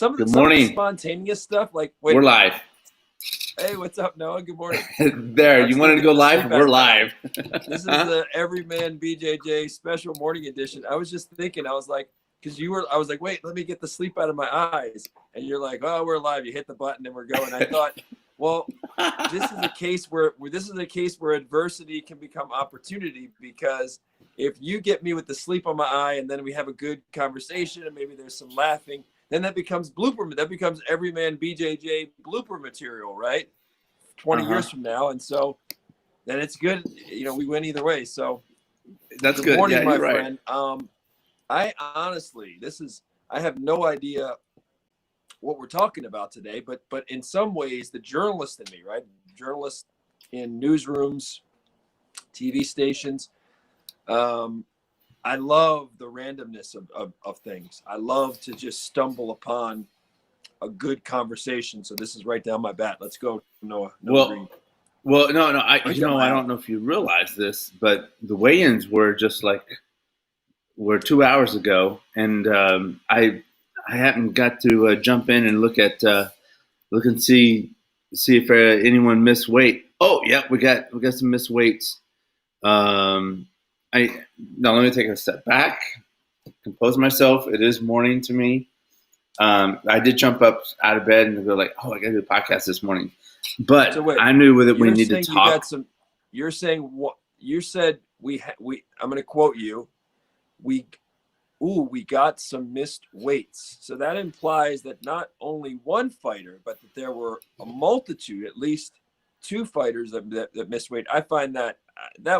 some of Good the morning. spontaneous stuff, like wait, We're live. hey, what's up, Noah? Good morning. There, you wanted to go live? We're live. This is the Everyman BJJ special morning edition. I was just thinking, I was like, I was like, wait, let me get the sleep out of my eyes. And you're like, oh, we're live. You hit the button and we're going. I thought, well, this is a case where adversity can become opportunity, because if you get me with the sleep on my eye and then we have a good conversation and maybe there's some laughing, then that becomes Everyman BJJ blooper material, right? 20 years from now. And so then it's good. You know, we win either way. So that's good good. Morning, yeah, my you're friend. Right. I honestly, I have no idea what we're talking about today, but in some ways, the journalist in me, right? Journalists in newsrooms, TV stations. I love the randomness of things. I love to just stumble upon a good conversation. So this is right down my bat. Let's go, Noah. Green. No. I don't know if you realize this, but the weigh-ins were 2 hours ago, and I haven't got to jump in and look and see if anyone missed weight. Oh, yeah, we got some missed weights. Let me take a step back, compose myself. It is morning to me. I did jump up out of bed and go like, oh, I got to do a podcast this morning. But so wait, I knew that we need to talk. You're saying what you said. I'm going to quote you. We got some missed weights. So that implies that not only one fighter, but that there were a multitude, at least two fighters that missed weight. I find that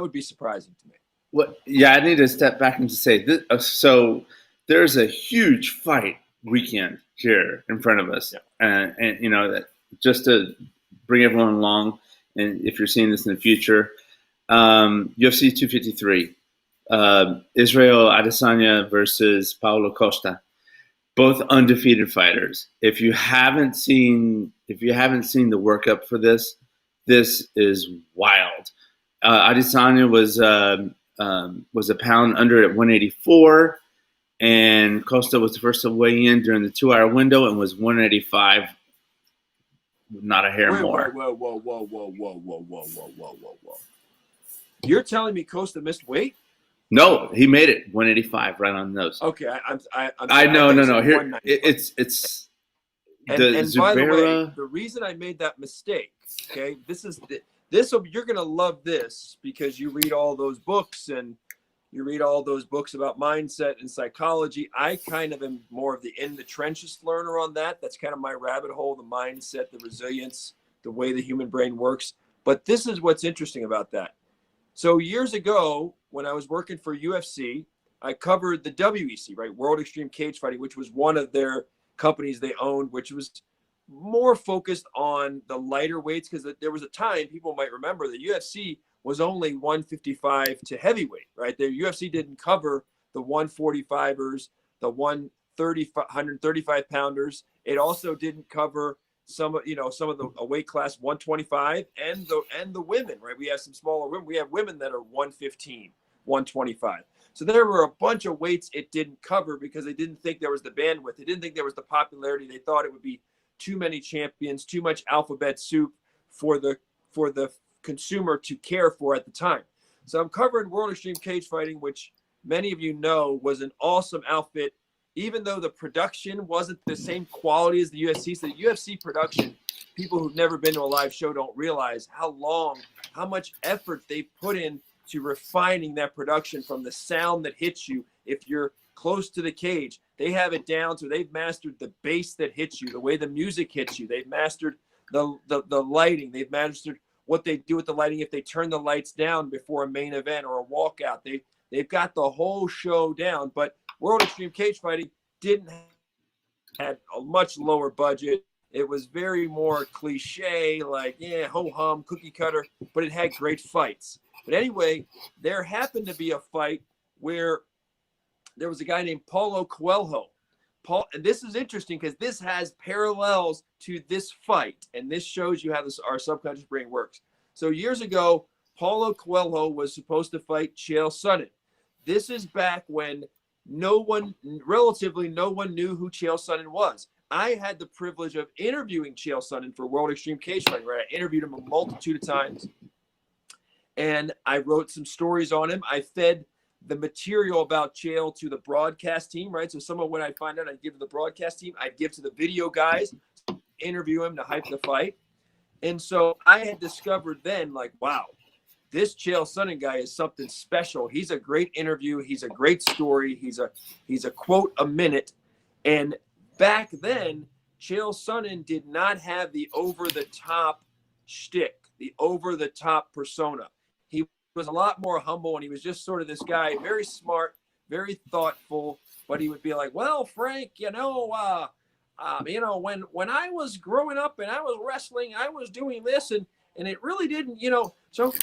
would be surprising to me. Well, yeah, I need to step back and to say this. So there's a huge fight weekend here in front of us, and that just to bring everyone along. And if you're seeing this in the future, UFC 253, Israel Adesanya versus Paulo Costa, both undefeated fighters. If you haven't seen the workup for this is wild. Adesanya was a pound under at 184, and Costa was the first to weigh in during the 2 hour window and was 185, not a hair more. Whoa. You're telling me Costa missed weight? No, he made it 185 right on the nose. Okay, I know. Here it's and by the way, the reason I made that mistake, okay, you're gonna love this because you read all those books about mindset and psychology. I kind of am more of the in the trenches learner on that. That's kind of my rabbit hole: the mindset, the resilience, the way the human brain works. But this is what's interesting about that. So years ago, when I was working for UFC, I covered the WEC, right? World Extreme Cage Fighting, which was one of their companies they owned, which was more focused on the lighter weights, because there was a time, people might remember, the UFC was only 155 to heavyweight, right? The UFC didn't cover the 145ers, the 135 pounders. It also didn't cover some of the weight class 125 and the women, right? We have some smaller women. We have women that are 115, 125. So there were a bunch of weights it didn't cover because they didn't think there was the bandwidth. They didn't think there was the popularity. They thought it would be too many champions, too much alphabet soup for the consumer to care for at the time. So I'm covering World Extreme Cage Fighting, which many of you know was an awesome outfit, even though the production wasn't the same quality as the UFC. So the UFC production, people who've never been to a live show don't realize how much effort they put in to refining that production, from the sound that hits you if you're close to the cage. They have it down to they've mastered the bass that hits you, the way the music hits you. They've mastered the lighting. They've mastered what they do with the lighting if they turn the lights down before a main event or a walkout. They've got the whole show down. But World Extreme Cage Fighting had a much lower budget. It was very more cliche, like, ho-hum, cookie cutter, but it had great fights. But anyway, there happened to be a fight where there was a guy named Paulo Coelho. And this is interesting because this has parallels to this fight, and this shows you how our subconscious brain works. So years ago, Paulo Coelho was supposed to fight Chael Sonnen. This is back when relatively no one knew who Chael Sonnen was. I had the privilege of interviewing Chael Sonnen for World Extreme Cage Fighting, right? I interviewed him a multitude of times, and I wrote some stories on him. I fed the material about Chael to the broadcast team, right? So some of what I find out, I'd give to the broadcast team. I'd give to the video guys, interview him to hype the fight. And so I had discovered then, like, wow, this Chael Sonnen guy is something special. He's a great interview. He's a great story. He's a quote a minute. And back then, Chael Sonnen did not have the over-the-top shtick, the over-the-top persona. He was a lot more humble, and he was just sort of this guy, very smart, very thoughtful. But he would be like, "Well, Frank, when I was growing up and I was wrestling, I was doing this, and it really didn't, So,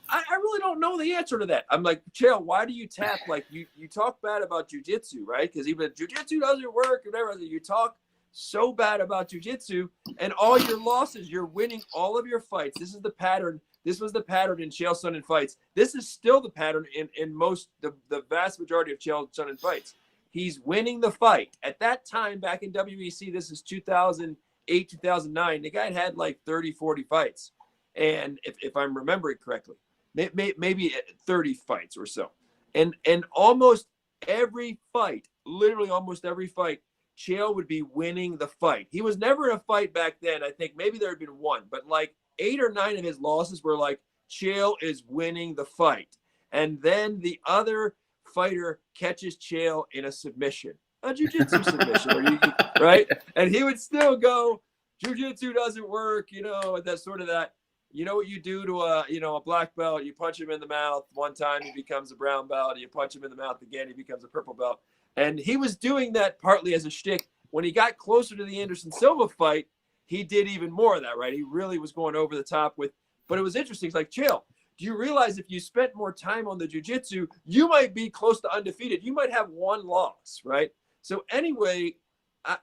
I really don't know the answer to that." I'm like, "Chael, why do you tap? Like, you talk bad about jiu-jitsu, right? Because even jiu-jitsu doesn't work, whatever. You talk so bad about jiu-jitsu, and all your losses, you're winning all of your fights. This is the pattern. This was the pattern in Chael Sonnen fights. This is still the pattern in most, the vast majority of Chael Sonnen fights. He's winning the fight. At that time, back in WEC, this is 2008, 2009, the guy had like 30, 40 fights. And if I'm remembering correctly, maybe 30 fights or so. And almost every fight, literally almost every fight, Chael would be winning the fight. He was never in a fight back then. I think maybe there had been one, but like 8 or 9 of his losses were like, Chael is winning the fight. And then the other fighter catches Chael in a submission, a jiu-jitsu submission, right? And he would still go, jiu-jitsu doesn't work, that sort of that. You know what you do to a black belt? You punch him in the mouth one time, he becomes a brown belt. You punch him in the mouth again, he becomes a purple belt. And he was doing that partly as a shtick. When he got closer to the Anderson Silva fight, he did even more of that, right? He really was going over the top with. But it was interesting. It's like, Chael, do you realize if you spent more time on the jiu-jitsu, you might be close to undefeated? You might have one loss, right? So anyway,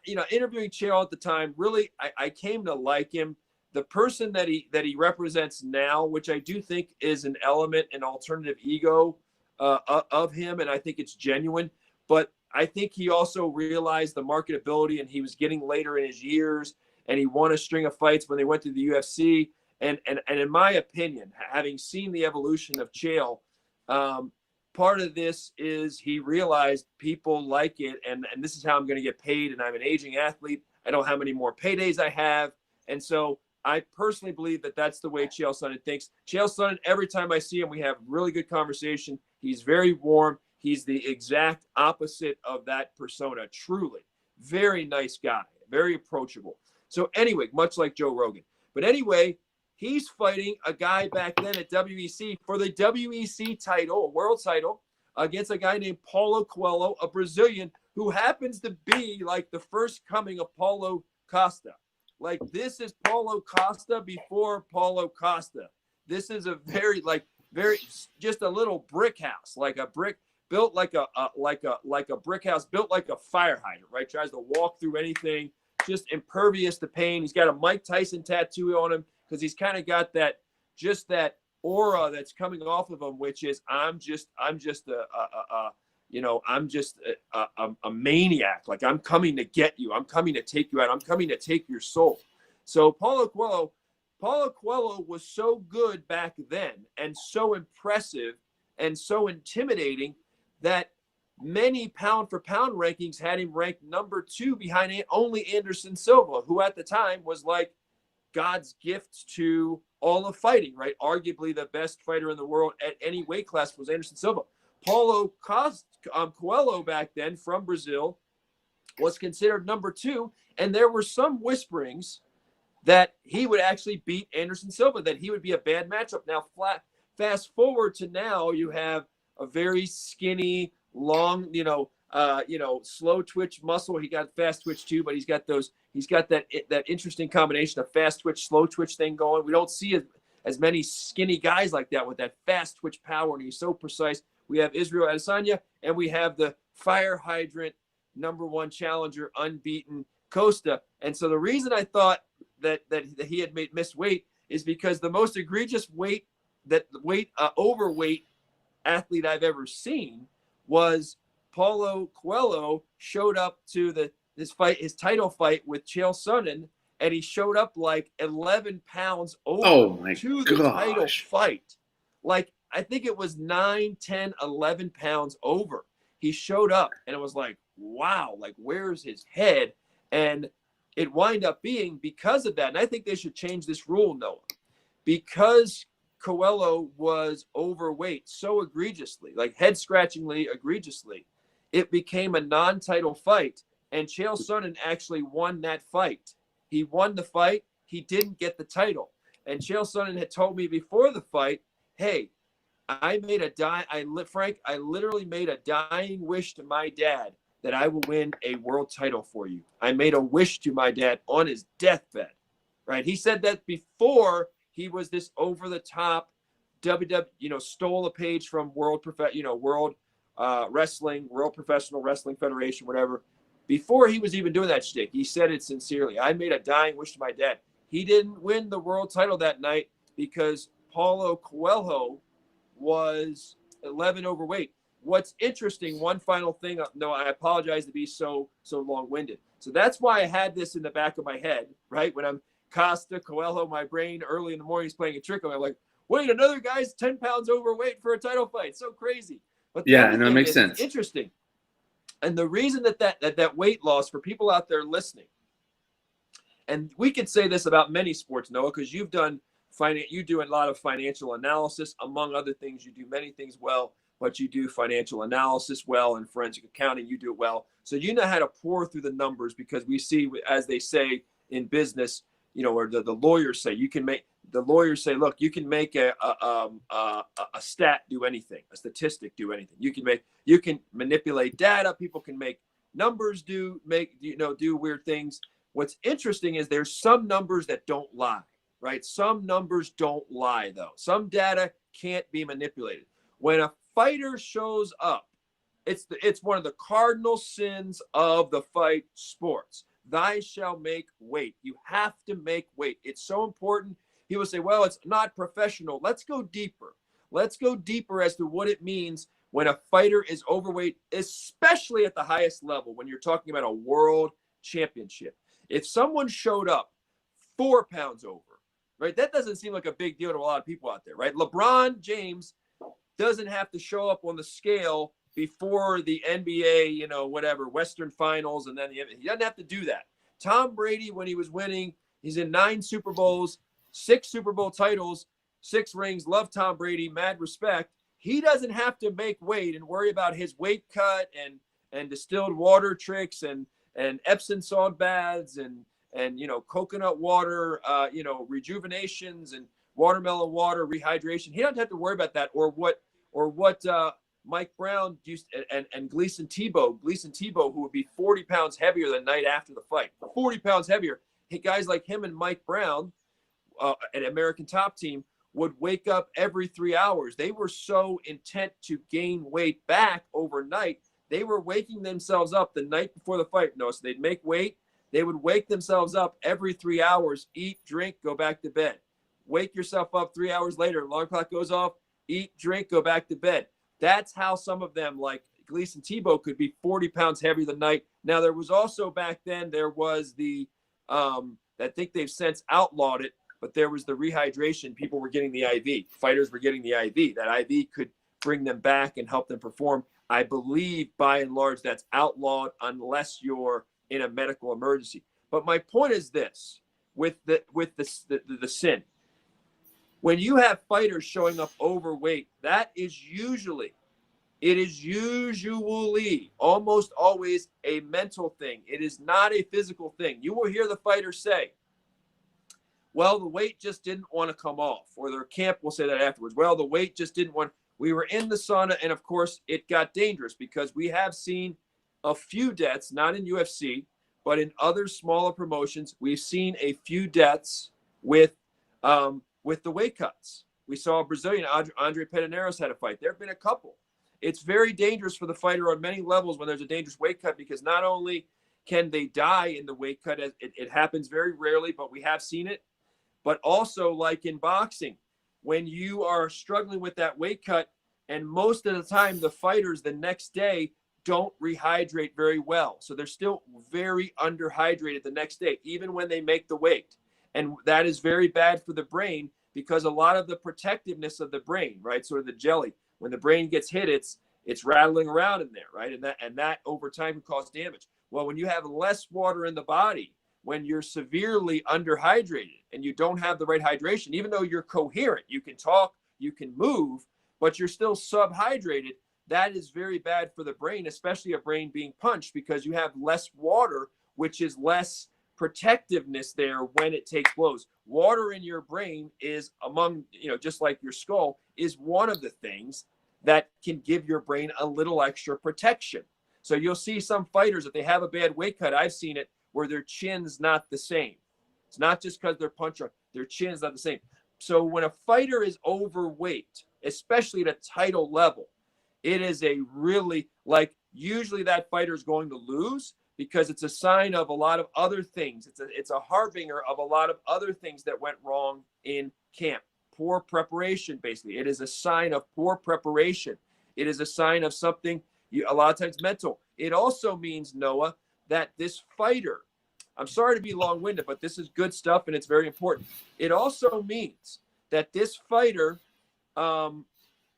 interviewing Chael at the time, really, I came to like him. The person that he represents now, which I do think is an element, an alternative ego of him, and I think it's genuine. But I think he also realized the marketability, and he was getting later in his years, and he won a string of fights when they went to the UFC. And in my opinion, having seen the evolution of Chael, part of this is he realized people like it, and this is how I'm going to get paid, and I'm an aging athlete. I don't know how many more paydays I have. And so I personally believe that that's the way Chael Sonnen thinks. Chael Sonnen, every time I see him, we have really good conversation. He's very warm. He's the exact opposite of that persona, truly. Very nice guy, very approachable. So anyway, much like Joe Rogan. But anyway, he's fighting a guy back then at WEC for the WEC title, a world title, against a guy named Paulo Coelho, a Brazilian who happens to be like the first coming of Paulo Costa. Like, this is Paulo Costa before Paulo Costa. This is a very just a little brick house, like a brick built like a brick house, built like a fire hydrant, right? Tries to walk through anything, just impervious to pain. He's got a Mike Tyson tattoo on him because he's kind of got that aura that's coming off of him, which is I'm just a maniac. Like, I'm coming to get you. I'm coming to take you out. I'm coming to take your soul. So Paulo Coelho was so good back then and so impressive and so intimidating that many pound for pound rankings had him ranked number 2 behind only Anderson Silva, who at the time was like God's gift to all of fighting, right? Arguably the best fighter in the world at any weight class was Anderson Silva. Paulo Coelho back then from Brazil was considered number 2, and there were some whisperings that he would actually beat Anderson Silva, that he would be a bad matchup. Now, fast forward to now, you have a very skinny, long, slow twitch muscle. He got fast twitch too, but he's got that interesting combination of fast twitch, slow twitch thing going. We don't see as many skinny guys like that with that fast twitch power, and he's so precise. We have Israel Adesanya, and we have the fire hydrant number 1 challenger, unbeaten Costa. And so the reason I thought that he had missed weight is because the most egregious overweight athlete I've ever seen was Paulo Coelho showed up to the his title fight with Chael Sonnen, and he showed up like 11 pounds over to the title fight. Like, I think it was 9, 10, 11 pounds over. He showed up, and it was like, wow, like, where's his head? And it wind up being because of that. And I think they should change this rule, Noah, because Coelho was overweight so egregiously, like head-scratchingly egregiously, it became a non-title fight, and Chael Sonnen actually won that fight. He won the fight. He didn't get the title. And Chael Sonnen had told me before the fight, hey, I literally made a dying wish to my dad that I will win a world title for you. I made a wish to my dad on his deathbed, right? He said that before he was this over-the-top WW, stole a page from World Wrestling, World Professional Wrestling Federation, whatever. Before he was even doing that shtick, he said it sincerely. I made a dying wish to my dad. He didn't win the world title that night because Paulo Coelho was 11 overweight. What's interesting, one final thing, no, I apologize to be so long-winded. So that's why I had this in the back of my head, right? When I'm Costa, Coelho, my brain early in the morning is playing a trick on me. I'm like, wait, another guy's 10 pounds overweight for a title fight. So crazy. But yeah, and that makes sense. It's interesting. And the reason that weight loss for people out there listening, and we could say this about many sports, Noah, because you do a lot of financial analysis, among other things. You do many things well, but you do financial analysis well, and forensic accounting, you do it well. So you know how to pour through the numbers, because we see, as they say in business, or the lawyers say, look, you can make a stat do anything, a statistic do anything. You can manipulate data. People can make numbers do weird things. What's interesting is there's some numbers that don't lie, right? Some numbers don't lie, though. Some data can't be manipulated. When a fighter shows up, it's one of the cardinal sins of the fight sports. Thou shalt make weight. You have to make weight. It's so important. People say, well, it's not professional. Let's go deeper. Let's go deeper as to what it means when a fighter is overweight, especially at the highest level, when you're talking about a world championship. If someone showed up 4 pounds over, right, that doesn't seem like a big deal to a lot of people out there, right? LeBron James doesn't have to show up on the scale before the NBA, whatever, Western Finals, and then he doesn't have to do that. Tom Brady, when he was winning, he's in 9 Super Bowls, 6 Super Bowl titles, 6 rings. Love Tom Brady, mad respect. He doesn't have to make weight and worry about his weight cut and distilled water tricks and Epsom salt baths and coconut water, rejuvenations and watermelon water rehydration. He doesn't have to worry about that, or what Mike Brown used, and Gleason Tebow, who would be 40 pounds heavier the night after the fight, 40 pounds heavier. Hey, guys like him and Mike Brown, an American Top Team, would wake up every 3 hours. They were so intent to gain weight back overnight. They were waking themselves up the night before the fight. No, so they'd make weight. They would wake themselves up every 3 hours, eat, drink, go back to bed. Wake yourself up 3 hours later. Alarm clock goes off, eat, drink, go back to bed. That's how some of them, like Gleason Tebow, could be 40 pounds heavier the night. Now, there was also back then, there was the, I think they've since outlawed it, but there was the rehydration. People were getting the IV. Fighters were getting the IV. That IV could bring them back and help them perform. I believe, by and large, that's outlawed unless you're in a medical emergency. But my point is this, with the sin. When you have fighters showing up overweight, it is usually almost always a mental thing. It is not a physical thing. You will hear the fighter say, well, the weight just didn't want to come off, or their camp will say that afterwards. Well, the weight just didn't want. We were in the sauna, and of course, it got dangerous, because we have seen a few deaths, not in UFC, but in other smaller promotions. We've seen a few deaths with the weight cuts. We saw a Brazilian, Andre Pederneiros, had a fight. There have been a couple. It's very dangerous for the fighter on many levels when there's a dangerous weight cut, because not only can they die in the weight cut, it happens very rarely, but we have seen it. But also, like in boxing, when you are struggling with that weight cut, and most of the time the fighters the next day don't rehydrate very well. So they're still very underhydrated the next day, even when they make the weight. And that is very bad for the brain because a lot of the protectiveness of the brain, right? Sort of the jelly, when the brain gets hit, it's rattling around in there, right? And that over time can cause damage. Well, when you have less water in the body, when you're severely underhydrated and you don't have the right hydration, even though you're coherent, you can talk, you can move, but you're still subhydrated, that is very bad for the brain, especially a brain being punched, because you have less water, which is less protectiveness there when it takes blows. Water in your brain is among, just like your skull, is one of the things that can give your brain a little extra protection. So you'll see some fighters, if they have a bad weight cut, I've seen it, where their chin's not the same. It's not just because they're puncher, their chin's not the same. So when a fighter is overweight, especially at a title level, it is a really, usually that fighter is going to lose because it's a sign of a lot of other things. It's a harbinger of a lot of other things that went wrong in camp. Poor preparation, basically. It is a sign of poor preparation. It is a sign of something, a lot of times mental. It also means, Noah, that this fighter, I'm sorry to be long-winded, but this is good stuff and it's very important. It also means that this fighter,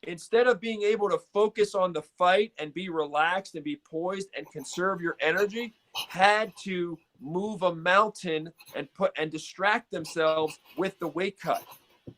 instead of being able to focus on the fight and be relaxed and be poised and conserve your energy, had to move a mountain and distract themselves with the weight cut,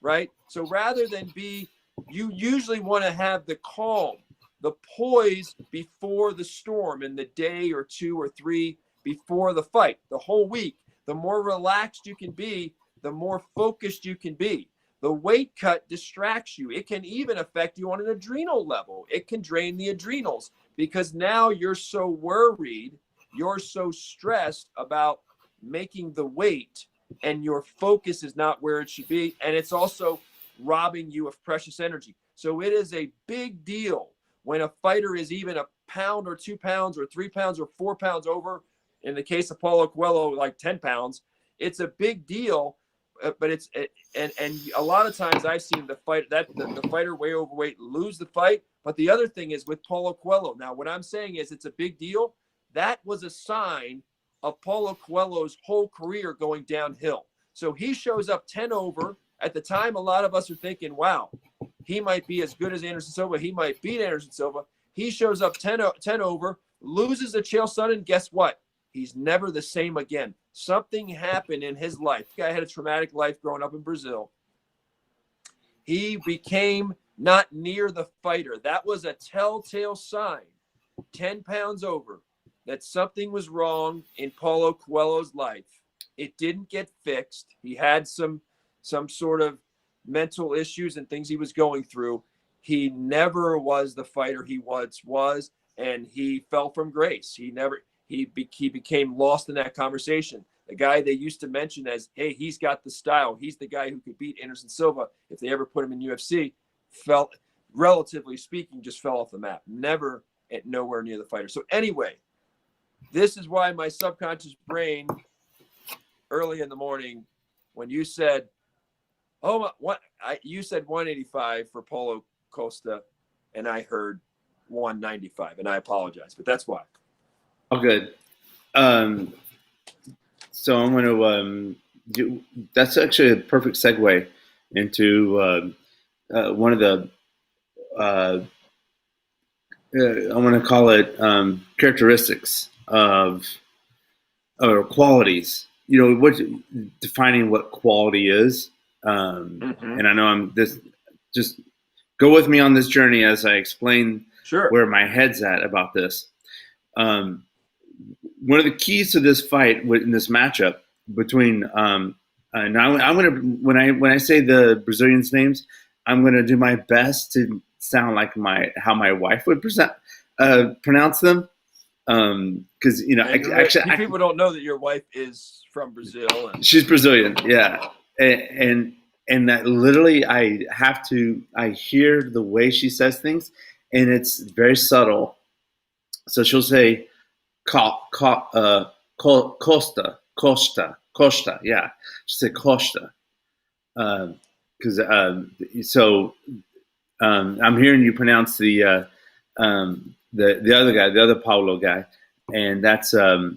right? So rather than you usually want to have the calm, the poise before the storm in the day or 2 or 3 before the fight, the whole week. The more relaxed you can be, the more focused you can be. The weight cut distracts you. It can even affect you on an adrenal level. It can drain the adrenals because now you're so worried, you're so stressed about making the weight, and your focus is not where it should be. And it's also robbing you of precious energy. So it is a big deal when a fighter is even a pound or 2 pounds or 3 pounds or 4 pounds over. In the case of Paulo Coelho, like 10 pounds, it's a big deal. But it's and a lot of times I've seen the fighter way overweight lose the fight. But the other thing is with Paulo Coelho. Now, what I'm saying is it's a big deal. That was a sign of Paulo Coelho's whole career going downhill. So he shows up 10 over. At the time, a lot of us are thinking, wow, he might be as good as Anderson Silva. He might beat Anderson Silva. He shows up 10 over, loses to Chael Sonnen. Guess what? He's never the same again. Something happened in his life. The guy had a traumatic life growing up in Brazil. He became not near the fighter. That was a telltale sign, 10 pounds over, that something was wrong in Paulo Coelho's life. It didn't get fixed. He had some sort of mental issues and things he was going through. He never was the fighter he once was, and he fell from grace. He became lost in that conversation. The guy they used to mention as, hey, he's got the style. He's the guy who could beat Anderson Silva if they ever put him in UFC, relatively speaking, just fell off the map. Never at nowhere near the fighter. So anyway, this is why my subconscious brain, early in the morning, when you said, you said 185 for Paulo Costa, and I heard 195, and I apologize, but that's why. Oh, good. So I'm going to that's actually a perfect segue into one of the I want to call it characteristics of or qualities. Defining what quality is. And I know just go with me on this journey as I explain where my head's at about this. One of the keys to this fight in this matchup between now I'm gonna when I say the Brazilians' names, I'm gonna do my best to sound like how my wife would pronounce them. Because people don't know that your wife is from Brazil. She's Brazilian, yeah, and that literally I hear the way she says things, and it's very subtle. So she'll say Costa, yeah, she'll say Costa, because I'm hearing you pronounce the the other guy, the other Paulo guy, and that's the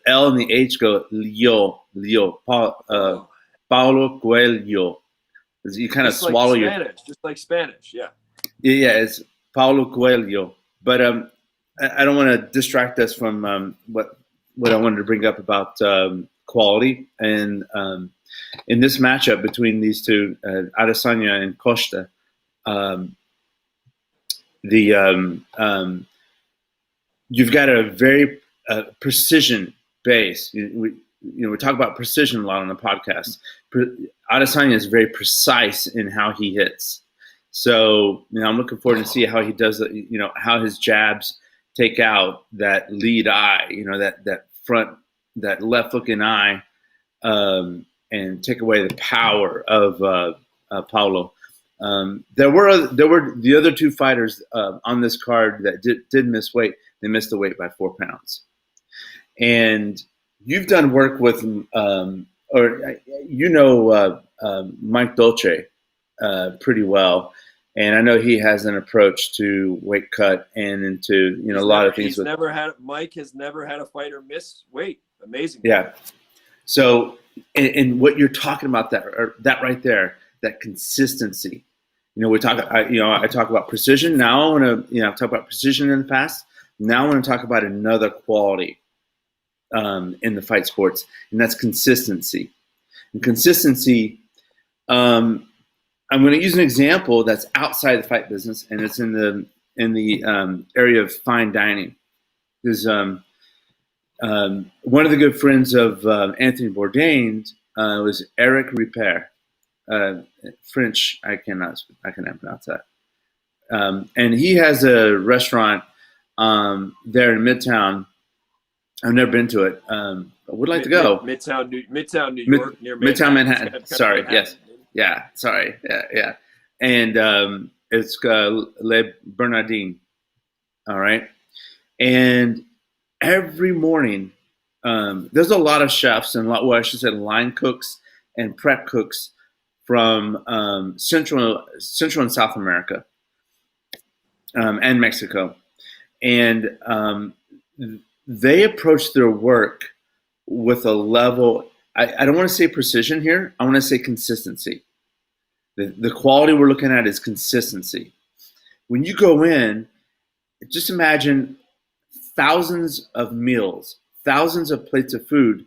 L and the H go Leo, Paulo Coelho. You kind of Just like swallow your Spanish, just like Spanish. Yeah. yeah, it's Paulo Coelho. But I don't want to distract us from what I wanted to bring up about quality and in this matchup between these two, Adesanya and Costa. Um, the You've got a very precision base. We talk about precision a lot on the podcast. Adesanya is very precise in how he hits. So I'm looking forward to see how he does it. How his jabs take out that lead eye. That front, that left looking eye, and take away the power of Paulo. There were the other two fighters on this card that did miss weight. They missed the weight by 4 pounds. And you've done work with, Mike Dolce pretty well. And I know he has an approach to weight cut and into, a lot of things. Mike has never had a fighter miss weight. Amazing. Yeah. So, and what you're talking about, that right there, that consistency. I talk about precision. Now I want to, talk about precision in the past. Now I want to talk about another quality in the fight sports, and that's consistency. And consistency, I'm going to use an example that's outside the fight business, and it's in the area of fine dining. Because one of the good friends of Anthony Bourdain was Eric Ripert. French, I cannot pronounce that. And he has a restaurant there in Midtown. I've never been to it. I would like to go. Midtown New York, near Midtown Manhattan. Kind of Sorry, Manhattan. Yes, yeah. Sorry, yeah. And it's Le Bernardin. All right, and every morning there's a lot of chefs and I should say line cooks and prep cooks from Central and South America and Mexico. And they approach their work with a level, I don't want to say precision here, I want to say consistency. The quality we're looking at is consistency. When you go in, just imagine thousands of meals, thousands of plates of food,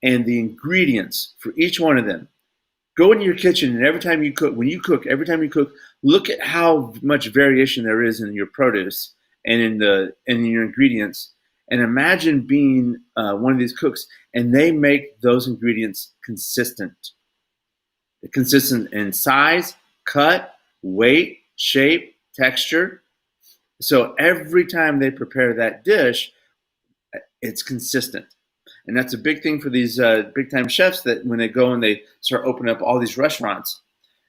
and the ingredients for each one of them. Go into your kitchen, and every time you cook, look at how much variation there is in your produce and in your ingredients. And imagine being one of these cooks, and they make those ingredients consistent in size, cut, weight, shape, texture. So every time they prepare that dish, it's consistent. And that's a big thing for these big time chefs, that when they go and they start opening up all these restaurants,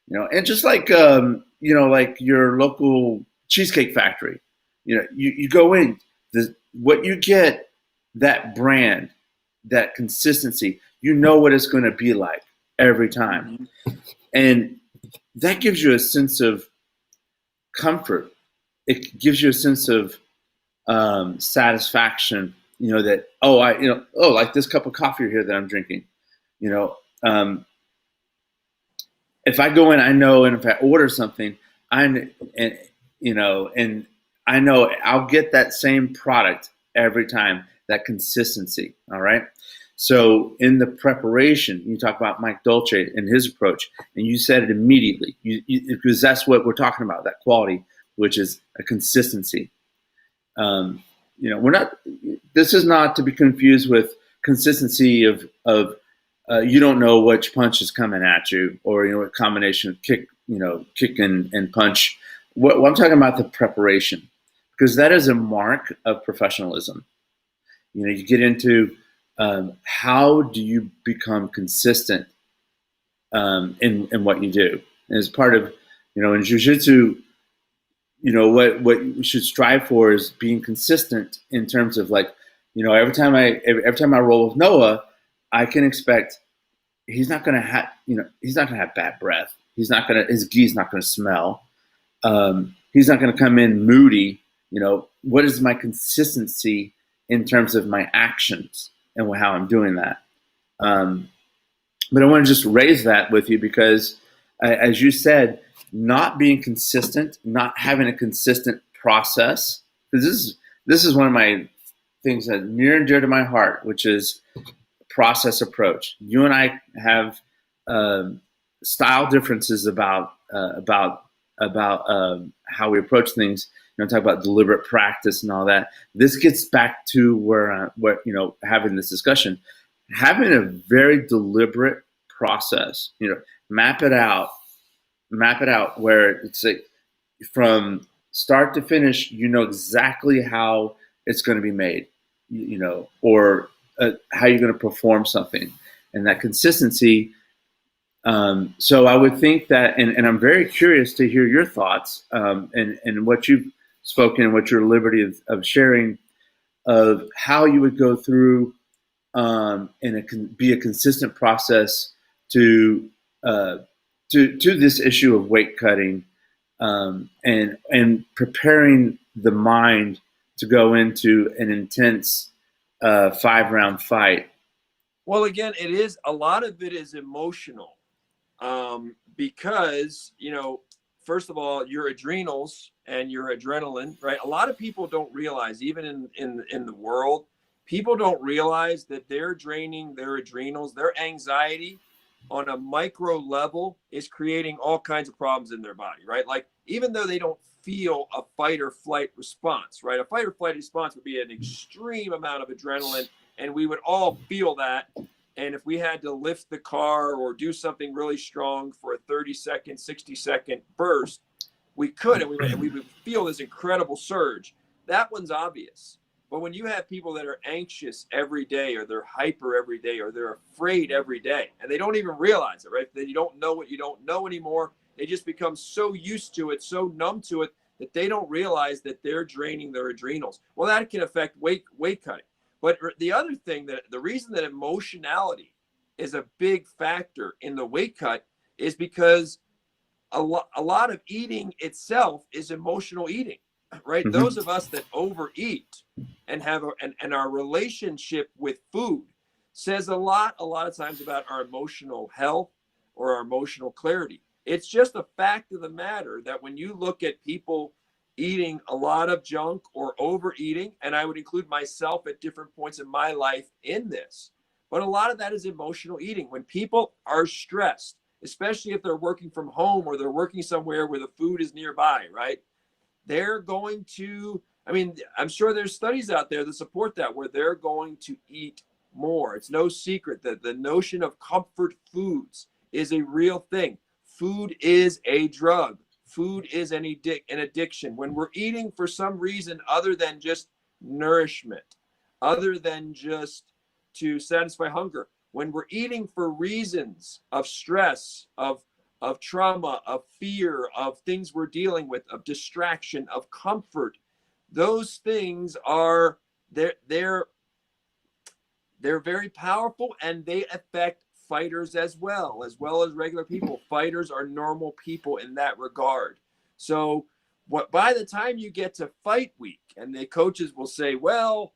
and just like, like your local cheesecake factory, you go in, what you get, that brand, that consistency, what it's going to be like every time. Mm-hmm. And that gives you a sense of comfort. It gives you a sense of satisfaction. That like this cup of coffee here that I'm drinking. If I go in, I know, and if I order something, and I know I'll get that same product every time. That consistency. All right. So in the preparation, you talk about Mike Dolce and his approach, and you said it immediately, because that's what we're talking about, that quality, which is a consistency. We're not. This is not to be confused with consistency of you don't know which punch is coming at you, or what combination of kick and punch. What I'm talking about, the preparation, because that is a mark of professionalism. You get into how do you become consistent in what you do, and as part of in jiu-jitsu. What we should strive for is being consistent in terms of every time I roll with Noah, I can expect he's not going to have bad breath. His gi's not going to smell. He's not going to come in moody what is my consistency in terms of my actions and how I'm doing that. But I want to just raise that with you because, as you said, not being consistent, not having a consistent process, because this is one of my things that near and dear to my heart, which is process approach. You and I have style differences about how we approach things. Talk about deliberate practice and all that. This gets back to where having this discussion, having a very deliberate process. Map it out where it's like from start to finish. Exactly how it's going to be made. Or how you're going to perform something, and that consistency. So I would think that, and I'm very curious to hear your thoughts and what you've spoken, what your liberty of sharing, of how you would go through and it can be a consistent process to this issue of weight cutting and preparing the mind to go into an intense 5-round fight. Well, again, a lot of it is emotional. Because, first of all, your adrenals and your adrenaline, right? A lot of people don't realize, even in the world, people don't realize that they're draining their adrenals, their anxiety on a micro level is creating all kinds of problems in their body, right? Like, even though they don't feel a fight or flight response, right? A fight or flight response would be an extreme amount of adrenaline, and we would all feel that. And if we had to lift the car or do something really strong for a 30-second, 60-second burst, we could, and we would feel this incredible surge. That one's obvious. But when you have people that are anxious every day, or they're hyper every day, or they're afraid every day, and they don't even realize it, right? That you don't know what you don't know anymore. They just become so used to it, so numb to it, that they don't realize that they're draining their adrenals. Well, that can affect weight cutting. But the other thing, that the reason that emotionality is a big factor in the weight cut is because a lot of eating itself is emotional eating, right? Mm-hmm. Those of us that overeat and have and our relationship with food says a lot of times about our emotional health or our emotional clarity. It's just a fact of the matter that when you look at people eating a lot of junk or overeating, and I would include myself at different points in my life in this, but a lot of that is emotional eating. When people are stressed, especially if they're working from home or they're working somewhere where the food is nearby, right? They're going to, I'm sure there's studies out there that support that, where they're going to eat more. It's no secret that the notion of comfort foods is a real thing. Food is a drug. Food is an addiction. When we're eating for some reason other than just nourishment, other than just to satisfy hunger, when we're eating for reasons of stress, of trauma, of fear, of things we're dealing with, of distraction, of comfort, those things are they're very powerful, and they affect fighters as well as regular people. Fighters are normal people in that regard. So by the time you get to fight week, and the coaches will say, well,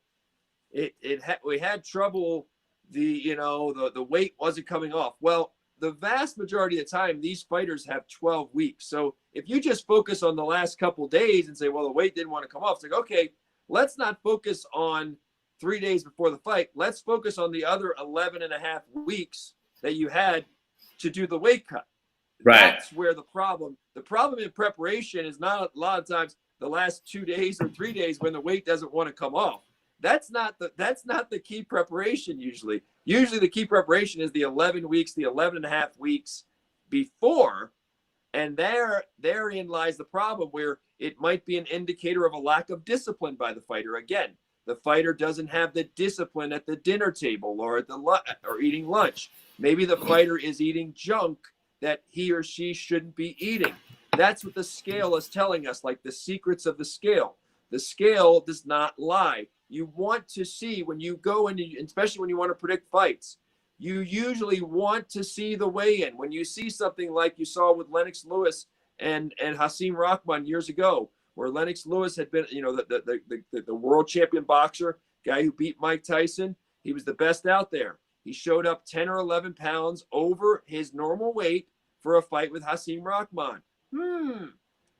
we had trouble, the weight wasn't coming off. Well, the vast majority of the time, these fighters have 12 weeks. So if you just focus on the last couple days and say, well, the weight didn't want to come off, it's like, okay, let's not focus on 3 days before the fight. Let's focus on the other 11 and a half weeks that you had to do the weight cut. Right. That's where the problem in preparation is not a lot of times the last 2 days or 3 days when the weight doesn't want to come off. That's not the key preparation usually. Usually the key preparation is the 11 weeks, the 11 and a half weeks before. And therein lies the problem, where it might be an indicator of a lack of discipline by the fighter. Again, the fighter doesn't have the discipline at the dinner table or or eating lunch. Maybe the fighter is eating junk that he or she shouldn't be eating. That's what the scale is telling us, like the secrets of the scale. The scale does not lie. You want to see, when you go in, especially when you want to predict fights, you usually want to see the weigh-in. When you see something like you saw with Lennox Lewis and Hasim Rahman years ago, where Lennox Lewis had been, the world champion boxer, guy who beat Mike Tyson. He was the best out there. He showed up 10 or 11 pounds over his normal weight for a fight with Hasim Rahman.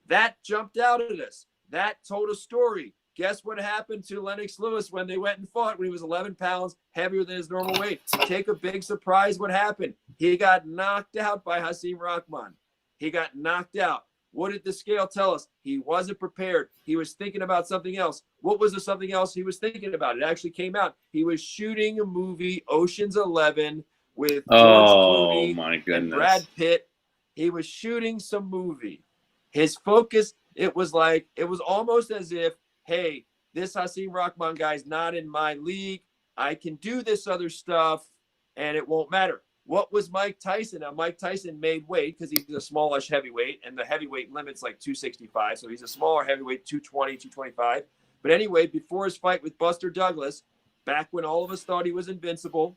That jumped out at us. That told a story. Guess what happened to Lennox Lewis when they went and fought when he was 11 pounds heavier than his normal weight? Take a big surprise. What happened? He got knocked out by Hasim Rahman. He got knocked out. What did the scale tell us? He wasn't prepared. He was thinking about something else. What was the something else he was thinking about? It actually came out. He was shooting a movie, Ocean's 11, with George Clooney and Brad Pitt. He was shooting some movie. His focus, it was almost as if, hey, this Hasim Rahman guy's not in my league. I can do this other stuff, and it won't matter. What was Mike Tyson? Now, Mike Tyson made weight because he's a smallish heavyweight, and the heavyweight limit's like 265. So he's a smaller heavyweight, 220, 225. But anyway, before his fight with Buster Douglas, back when all of us thought he was invincible,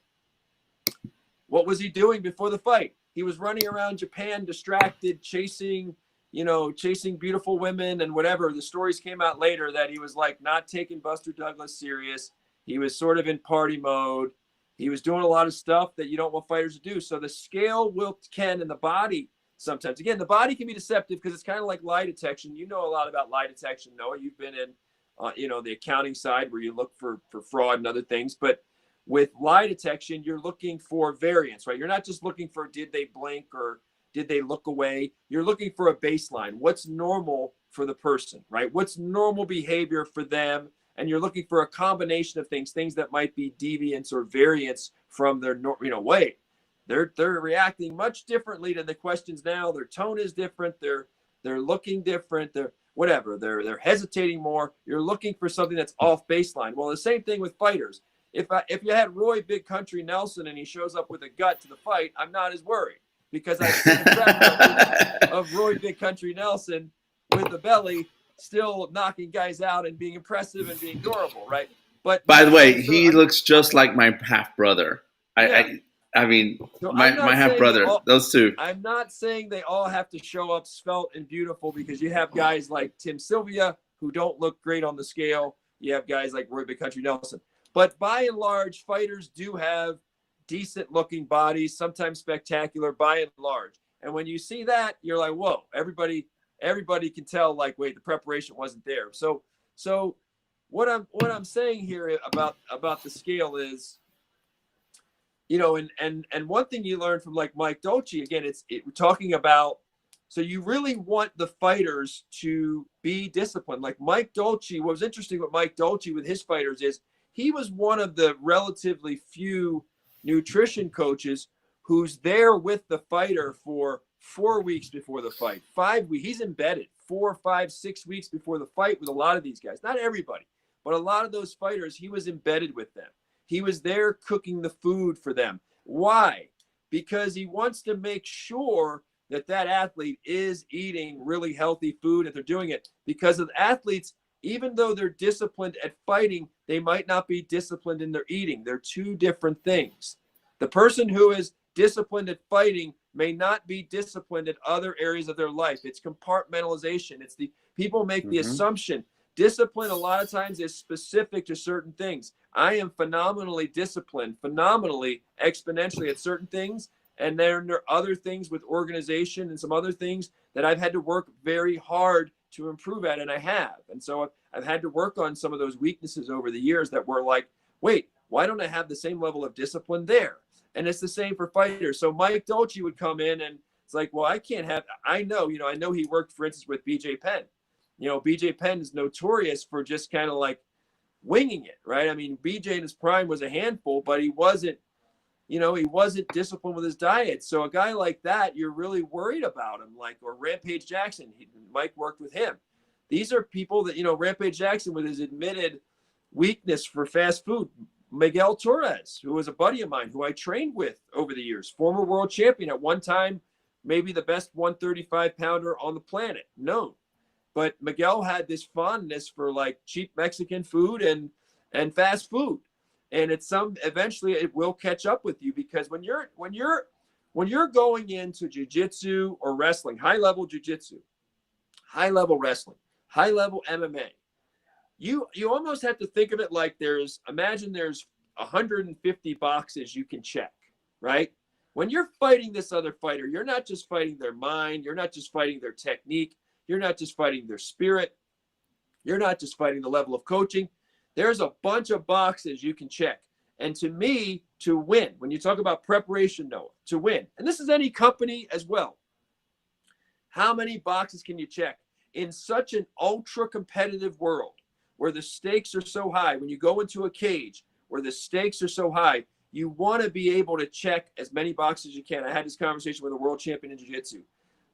what was he doing before the fight? He was running around Japan, distracted, chasing beautiful women and whatever. The stories came out later that he was like not taking Buster Douglas serious. He was sort of in party mode. He was doing a lot of stuff that you don't want fighters to do. So the scale can, and the body sometimes. Again, the body can be deceptive because it's kind of like lie detection. You know a lot about lie detection, Noah. You've been in, the accounting side where you look for fraud and other things. But with lie detection, you're looking for variance, right? You're not just looking for did they blink or did they look away? You're looking for a baseline. What's normal for the person, right? What's normal behavior for them? And you're looking for a combination of things that might be deviance or variance from their, way. They're reacting much differently to the questions now. Their tone is different. They're looking different. They're hesitating more. You're looking for something that's off baseline. Well, the same thing with fighters. If you had Roy Big Country Nelson and he shows up with a gut to the fight, I'm not as worried because I've seen the track record of Roy Big Country Nelson with the belly still knocking guys out and being impressive and being durable, right? But by the way, he looks just like my half brother. Yeah. I mean, so my half brother. Those two. I'm not saying they all have to show up svelte and beautiful because you have guys like Tim Sylvia who don't look great on the scale. You have guys like Roy Big Country Nelson. But by and large, fighters do have decent looking bodies, sometimes spectacular by and large. And when you see that, you're like, whoa, everybody can tell, like, wait, the preparation wasn't there. So what I'm saying here about the scale is, and one thing you learn from like Mike Dolce, again, we're talking about, so you really want the fighters to be disciplined. Like Mike Dolce, what was interesting with Mike Dolce with his fighters is he was one of the relatively few nutrition coaches who's there with the fighter for 4 weeks before the fight, 5 weeks. He's embedded 4, 5, 6 weeks before the fight with a lot of these guys. Not everybody, but a lot of those fighters, he was embedded with them. He was there cooking the food for them. Why? Because he wants to make sure that athlete is eating really healthy food and they're doing it. Because of athletes, even though they're disciplined at fighting, they might not be disciplined in their eating. They're two different things. The person who is disciplined at fighting may not be disciplined in other areas of their life. It's compartmentalization. It's people make the assumption. Discipline a lot of times is specific to certain things. I am phenomenally disciplined, exponentially at certain things. And there are other things with organization and some other things that I've had to work very hard to improve at, and I have. And so I've had to work on some of those weaknesses over the years that were like, wait, why don't I have the same level of discipline there? And it's the same for fighters. So Mike Dolce would come in and it's like, well, I know he worked, for instance, with BJ Penn. BJ Penn is notorious for just kind of like winging it, right? I mean, BJ in his prime was a handful, but he wasn't disciplined with his diet. So a guy like that, you're really worried about him, or Rampage Jackson. Mike worked with him. These are people that, Rampage Jackson with his admitted weakness for fast food. Miguel Torres, who was a buddy of mine, who I trained with over the years, former world champion at one time, maybe the best 135 pounder on the planet, known. But Miguel had this fondness for like cheap Mexican food and fast food. And eventually it will catch up with you, because when you're going into jiu-jitsu or wrestling, high-level jiu-jitsu, high-level wrestling, high-level MMA. You almost have to think of it like imagine there's 150 boxes you can check, right? When you're fighting this other fighter, you're not just fighting their mind, you're not just fighting their technique, you're not just fighting their spirit, you're not just fighting the level of coaching. There's a bunch of boxes you can check. And to me, to win, when you talk about preparation, Noah, to win, and this is any company as well, how many boxes can you check in such an ultra competitive world where the stakes are so high? When you go into a cage where the stakes are so high, you want to be able to check as many boxes as you can. I had this conversation with a world champion in jiu-jitsu.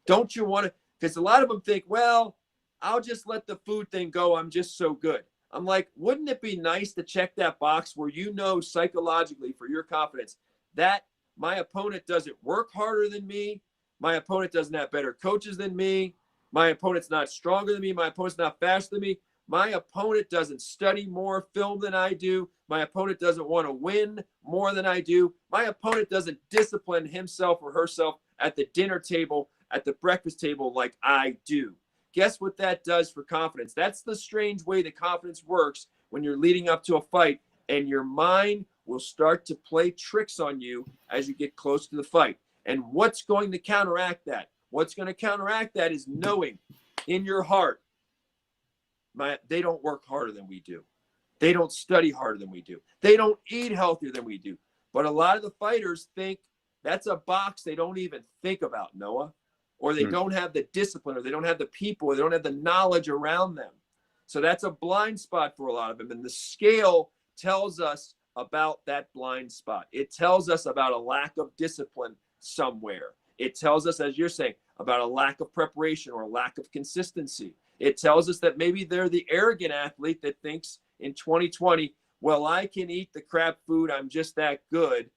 Don't you want to? Because a lot of them think, well, I'll just let the food thing go. I'm just so good. I'm like, wouldn't it be nice to check that box where you know psychologically for your confidence that my opponent doesn't work harder than me, my opponent doesn't have better coaches than me, my opponent's not stronger than me, my opponent's not faster than me, my opponent doesn't study more film than I do, my opponent doesn't want to win more than I do, my opponent doesn't discipline himself or herself at the dinner table, at the breakfast table like I do. Guess what that does for confidence? That's the strange way that confidence works when you're leading up to a fight, and your mind will start to play tricks on you as you get close to the fight. And what's going to counteract that? What's going to counteract that is knowing in your heart, they don't work harder than we do. They don't study harder than we do. They don't eat healthier than we do. But a lot of the fighters think that's a box they don't even think about, Noah. Or they don't have the discipline, or they don't have the people, or they don't have the knowledge around them. So that's a blind spot for a lot of them. And the scale tells us about that blind spot. It tells us about a lack of discipline somewhere. It tells us, as you're saying, about a lack of preparation or a lack of consistency. It tells us that maybe they're the arrogant athlete that thinks in 2020, well, I can eat the crap food, I'm just that good,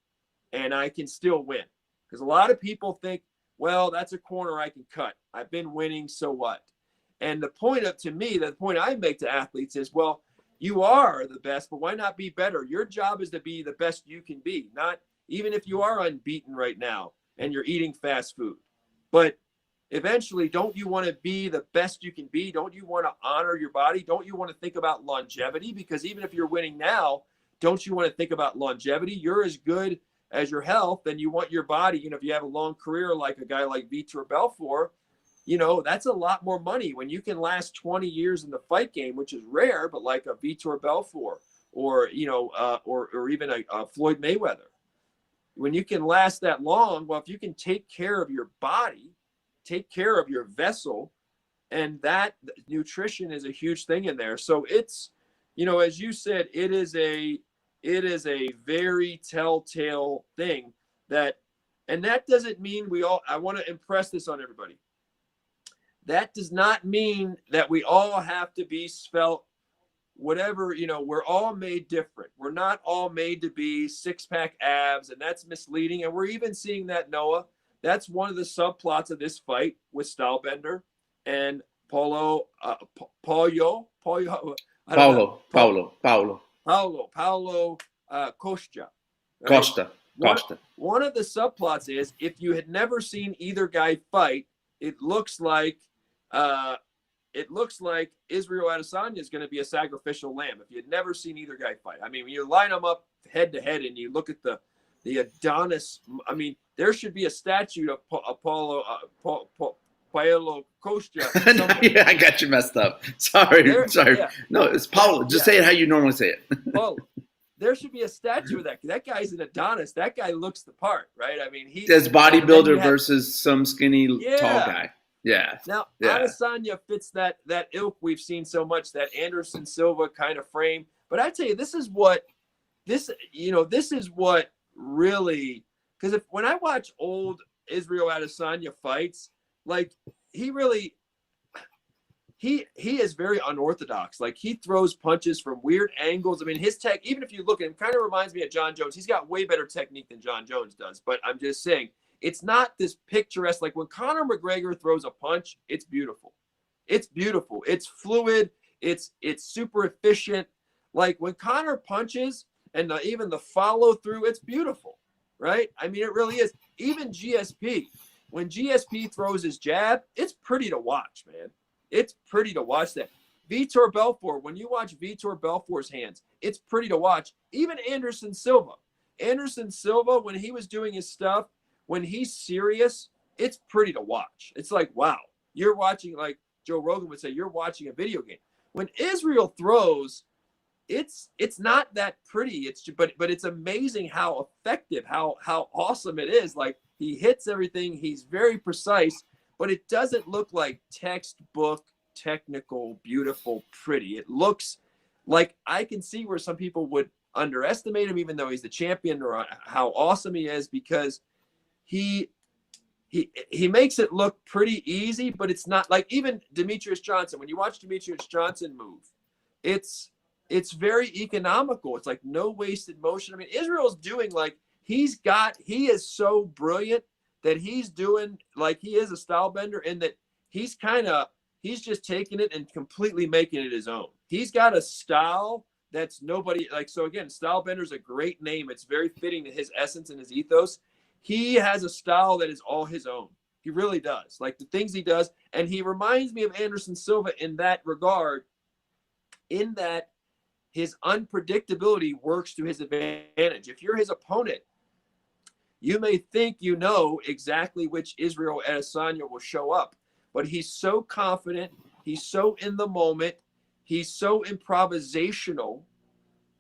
and I can still win. Because a lot of people think, well, that's a corner I can cut. I've been winning, so what? And the point I make to athletes is, well, you are the best, but why not be better? Your job is to be the best you can be, not even if you are unbeaten right now and you're eating fast food. But eventually, don't you want to be the best you can be? Don't you want to honor your body? Don't you want to think about longevity? Because even if you're winning now, don't you want to think about longevity? You're as good as your health, and you want your body, if you have a long career like a guy like Vitor Belfort, that's a lot more money when you can last 20 years in the fight game, which is rare, but like a Vitor Belfort or even a Floyd Mayweather. When you can last that long, well, if you can take care of your body, take care of your vessel, and that nutrition is a huge thing in there. So it's, as you said, it is a very telltale thing and that doesn't mean I want to impress this on everybody. That does not mean that we all have to be svelte, whatever, we're all made different. We're not all made to be six-pack abs, and that's misleading. And we're even seeing that, Noah. That's one of the subplots of this fight with Stylebender and Paulo Costa. Right? One of the subplots is, if you had never seen either guy fight, it looks like Israel Adesanya is going to be a sacrificial lamb. If you had never seen either guy fight, I mean, when you line them up head to head and you look at the Adonis, I mean, there should be a statue of Paulo Costa. Yeah, I got you messed up. Sorry. Yeah. No, it's Paulo. Just say it how you normally say it. Paulo. There should be a statue of that. That guy's an Adonis. That guy looks the part, right? I mean, he's bodybuilder versus some skinny tall guy. Yeah. Now, Adesanya fits that ilk we've seen so much, that Anderson Silva kind of frame. But I tell you, this is what really, because when I watch old Israel Adesanya fights, like he is very unorthodox. Like, he throws punches from weird angles. I mean, his tech, even if you look at him, kind of reminds me of John Jones. He's got way better technique than John Jones does. But I'm just saying, it's not this picturesque. Like, when Conor McGregor throws a punch, it's beautiful. It's beautiful. It's fluid. It's super efficient. Like, when Conor punches and even the follow through, it's beautiful, right? I mean, it really is. Even GSP, when GSP throws his jab, it's pretty to watch, man. It's pretty to watch that. Vitor Belfort, when you watch Vitor Belfort's hands, it's pretty to watch. Even Anderson Silva. Anderson Silva, when he was doing his stuff, when he's serious, it's pretty to watch. It's like, wow, you're watching, like Joe Rogan would say, you're watching a video game. When Israel throws, it's not that pretty. It's but it's amazing how effective, how awesome it is. Like, he hits everything. He's very precise, but it doesn't look like textbook, technical, beautiful, pretty. It looks like, I can see where some people would underestimate him, even though he's the champion, or how awesome he is, because he makes it look pretty easy, but it's not. Like, even Demetrius Johnson, when you watch Demetrius Johnson move, it's very economical. It's like no wasted motion. I mean, Israel's doing, like, he is so brilliant that he's doing, like, he is a style bender, in that he's just taking it and completely making it his own. He's got a style that's nobody, like, so again, style bender is a great name. It's very fitting to his essence and his ethos. He has a style that is all his own. He really does. Like, the things he does. And he reminds me of Anderson Silva in that regard, in that his unpredictability works to his advantage. If you're his opponent, you may think you know exactly which Israel Adesanya will show up, but he's so confident, he's so in the moment, he's so improvisational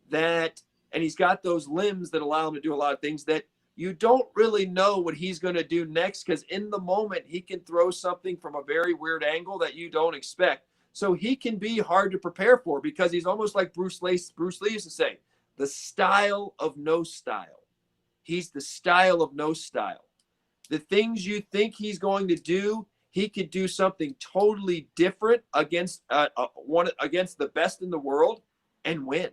that, and he's got those limbs that allow him to do a lot of things, that you don't really know what he's going to do next, because in the moment he can throw something from a very weird angle that you don't expect. So he can be hard to prepare for, because he's almost like Bruce Lee used to say, the style of no style. He's the style of no style. The things you think he's going to do, he could do something totally different against the best in the world and win.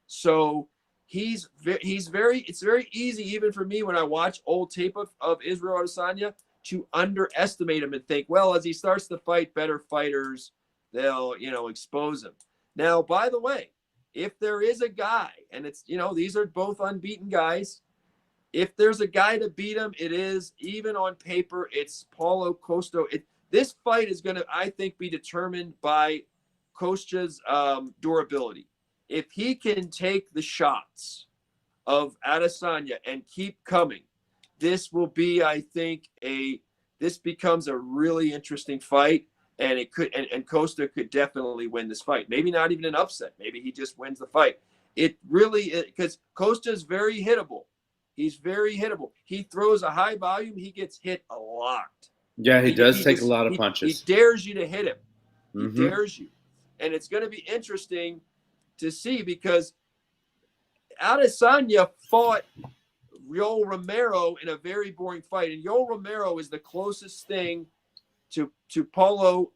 So it's very easy, even for me, when I watch old tape of Israel Adesanya, to underestimate him and think, well, as he starts to fight better fighters, they'll, expose him. Now, by the way, if there is a guy, and it's, these are both unbeaten guys, if there's a guy to beat him, it is, even on paper, it's Paulo Costa. This fight is going to, I think, be determined by Costa's durability. If he can take the shots of Adesanya and keep coming, this will be, I think, this becomes a really interesting fight, and it could, and Costa could definitely win this fight. Maybe not even an upset. Maybe he just wins the fight. It really, because Costa is very hittable. He's very hittable. He throws a high volume. He gets hit a lot. Yeah, he does take a lot of punches. He dares you to hit him. He Mm-hmm. dares you. And it's going to be interesting to see, because Adesanya fought Yoel Romero in a very boring fight. And Yoel Romero is the closest thing to Paulo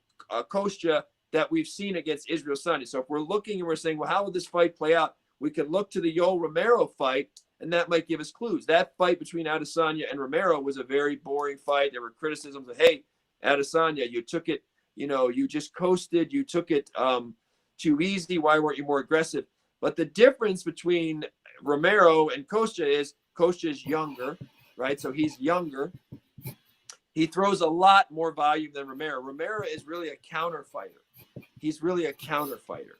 Costa that we've seen against Israel Adesanya. So if we're looking and we're saying, well, how would this fight play out? We could look to the Yoel Romero fight, and that might give us clues. That fight between Adesanya and Romero was a very boring fight. There were criticisms of, hey, Adesanya, you took it, you just coasted. You took it too easy. Why weren't you more aggressive? But the difference between Romero and Costa is younger, right? So he's younger. He throws a lot more volume than Romero. Romero is really a counter fighter. He's really a counter fighter.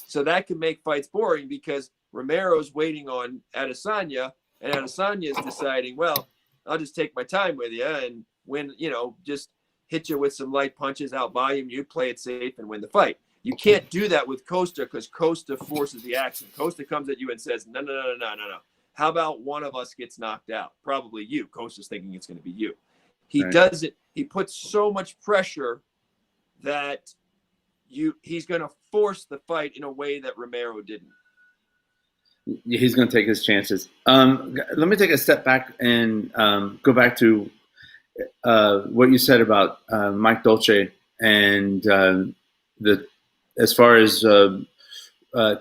So that can make fights boring, because Romero's waiting on Adesanya, and Adesanya is deciding, well, I'll just take my time with you and win, just hit you with some light punches, out volume you, play it safe, and win the fight. You can't do that with Costa, because Costa forces the action. Costa comes at you and says, no. How about one of us gets knocked out? Probably you. Costa's thinking it's going to be you. He does it. He puts so much pressure that he's going to force the fight in a way that Romero didn't. He's going to take his chances. Let me take a step back and go back to what you said about Mike Dolce and as far as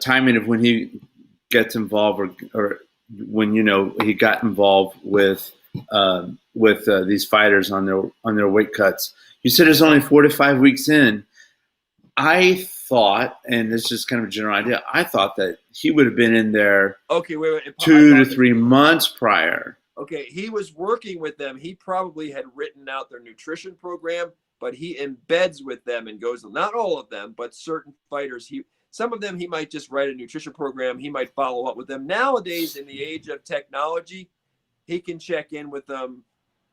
timing of when he gets involved, or when he got involved with these fighters on their weight cuts. You said it's only 4 to 5 weeks in. I thought, and it's just kind of a general idea, I thought that he would have been in there 2 to 3 months prior. Okay, he was working with them. He probably had written out their nutrition program but he embeds with them and goes, not all of them, but certain fighters. Some of them, he might just write a nutrition program. He might follow up with them. Nowadays, in the age of technology, he can check in with them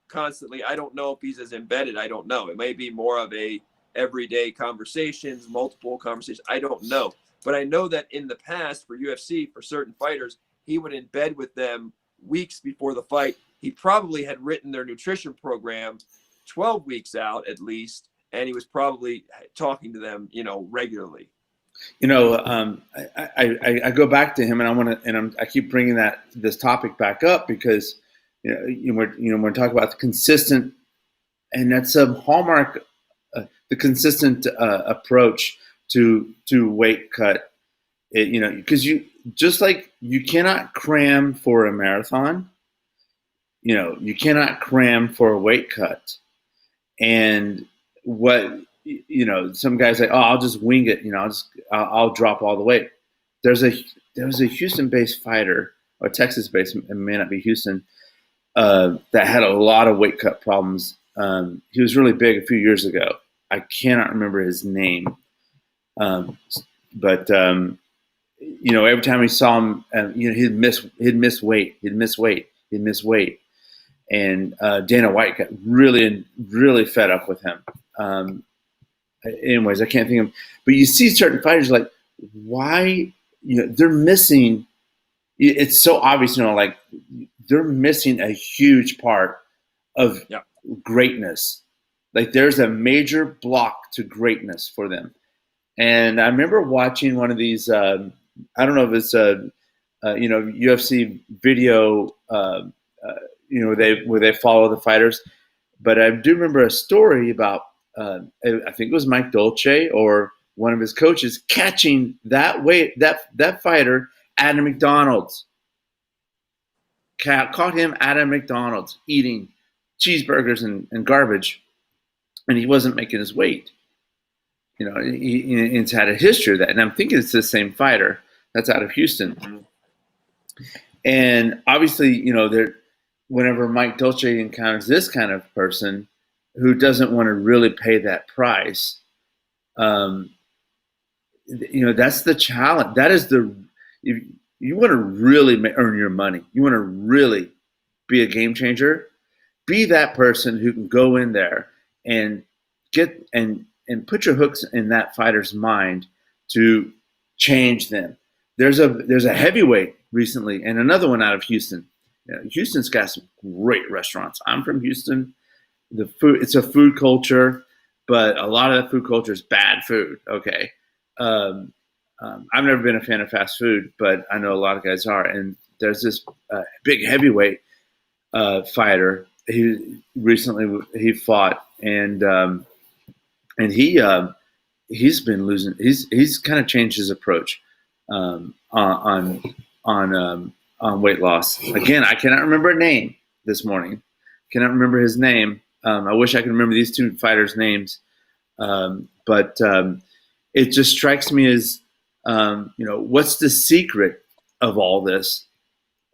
constantly. I don't know if he's as embedded. I don't know. It may be more of a everyday conversations, multiple conversations. I don't know. But I know that in the past for UFC, for certain fighters, he would embed with them weeks before the fight. He probably had written their nutrition program 12 weeks out at least, and he was probably talking to them, regularly. I go back to him, and I keep bringing this topic back up because we're talking about the consistent, and that's a hallmark, the consistent approach to weight cut. Because you just like you cannot cram for a marathon, you cannot cram for a weight cut, and some guys say, oh, I'll just wing it. I'll drop all the weight. There was a Houston-based fighter, or Texas-based, it may not be Houston, that had a lot of weight cut problems. He was really big a few years ago. I cannot remember his name, but every time we saw him, he'd miss weight, and Dana White got really, really fed up with him. Anyways, I can't think of, but you see certain fighters like, why, they're missing, it's so obvious, like they're missing a huge part of greatness. Like there's a major block to greatness for them. And I remember watching one of these, I don't know if it's UFC video, where they follow the fighters, but I do remember a story about, I think it was Mike Dolce or one of his coaches catching that fighter at a McDonald's. Caught him at a McDonald's eating cheeseburgers and garbage, and he wasn't making his weight. He's had a history of that, and I'm thinking it's the same fighter that's out of Houston. Mm-hmm. And obviously, whenever Mike Dolce encounters this kind of person who doesn't want to really pay that price, that's the challenge. That is you want to really earn your money. You want to really be a game changer. Be that person who can go in there and get and put your hooks in that fighter's mind to change them. There's a heavyweight recently and another one out of Houston. Houston's got some great restaurants. I'm from Houston. It's a food culture, but a lot of that food culture is bad food. Okay. I've never been a fan of fast food, but I know a lot of guys are. And there's this big heavyweight fighter. He fought, and he's been losing. He's kind of changed his approach on weight loss. Again, I cannot remember a name this morning. Cannot remember his name. I wish I could remember these two fighters' names, but it just strikes me as what's the secret of all this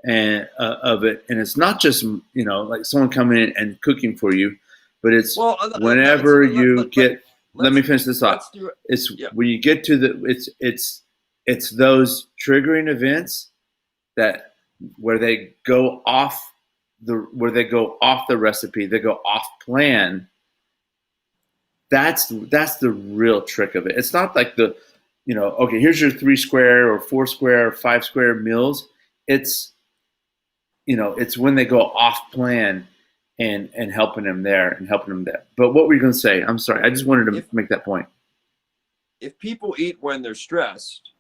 and of it? And it's not just like someone coming in and cooking for you, but it's whenever you get. Let me finish this off. It's when you get to it's those triggering events where they go off the recipe, they go off plan. That's the real trick of it. It's not like okay, here's your 3 square or 4 square or 5 square meals. It's when they go off plan and helping them there and helping them there. But what were you going to say? I'm sorry. I just wanted to make that point. If people eat when they're stressed,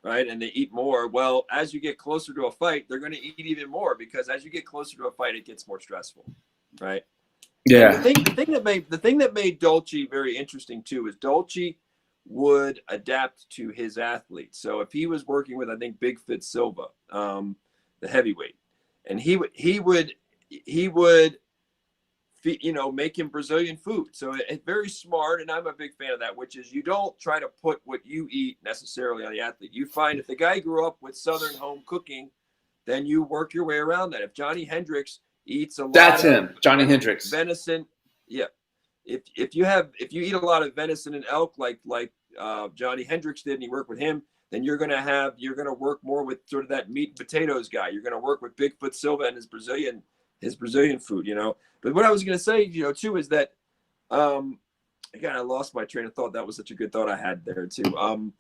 right, and they eat more, well, as you get closer to a fight, they're going to eat even more because as you get closer to a fight, it gets more stressful, right? Yeah. The thing that made Dolce very interesting too is Dolce would adapt to his athletes. So if he was working with, I think, Big Fit Silva, the heavyweight, and he would make him Brazilian food. So it's very smart, and I'm a big fan of that, which is you don't try to put what you eat necessarily on the athlete. You find if the guy grew up with Southern home cooking, then you work your way around that. If Johnny Hendricks eats a lot That's him, Johnny Hendricks. venison, yeah. if you eat a lot of venison and elk like Johnny Hendricks did, and you work with him, then you're gonna work more with sort of that meat and potatoes guy. You're gonna work with Bigfoot Silva and his Brazilian food, But what I was gonna say, too, is that again, I lost my train of thought. That was such a good thought I had there too.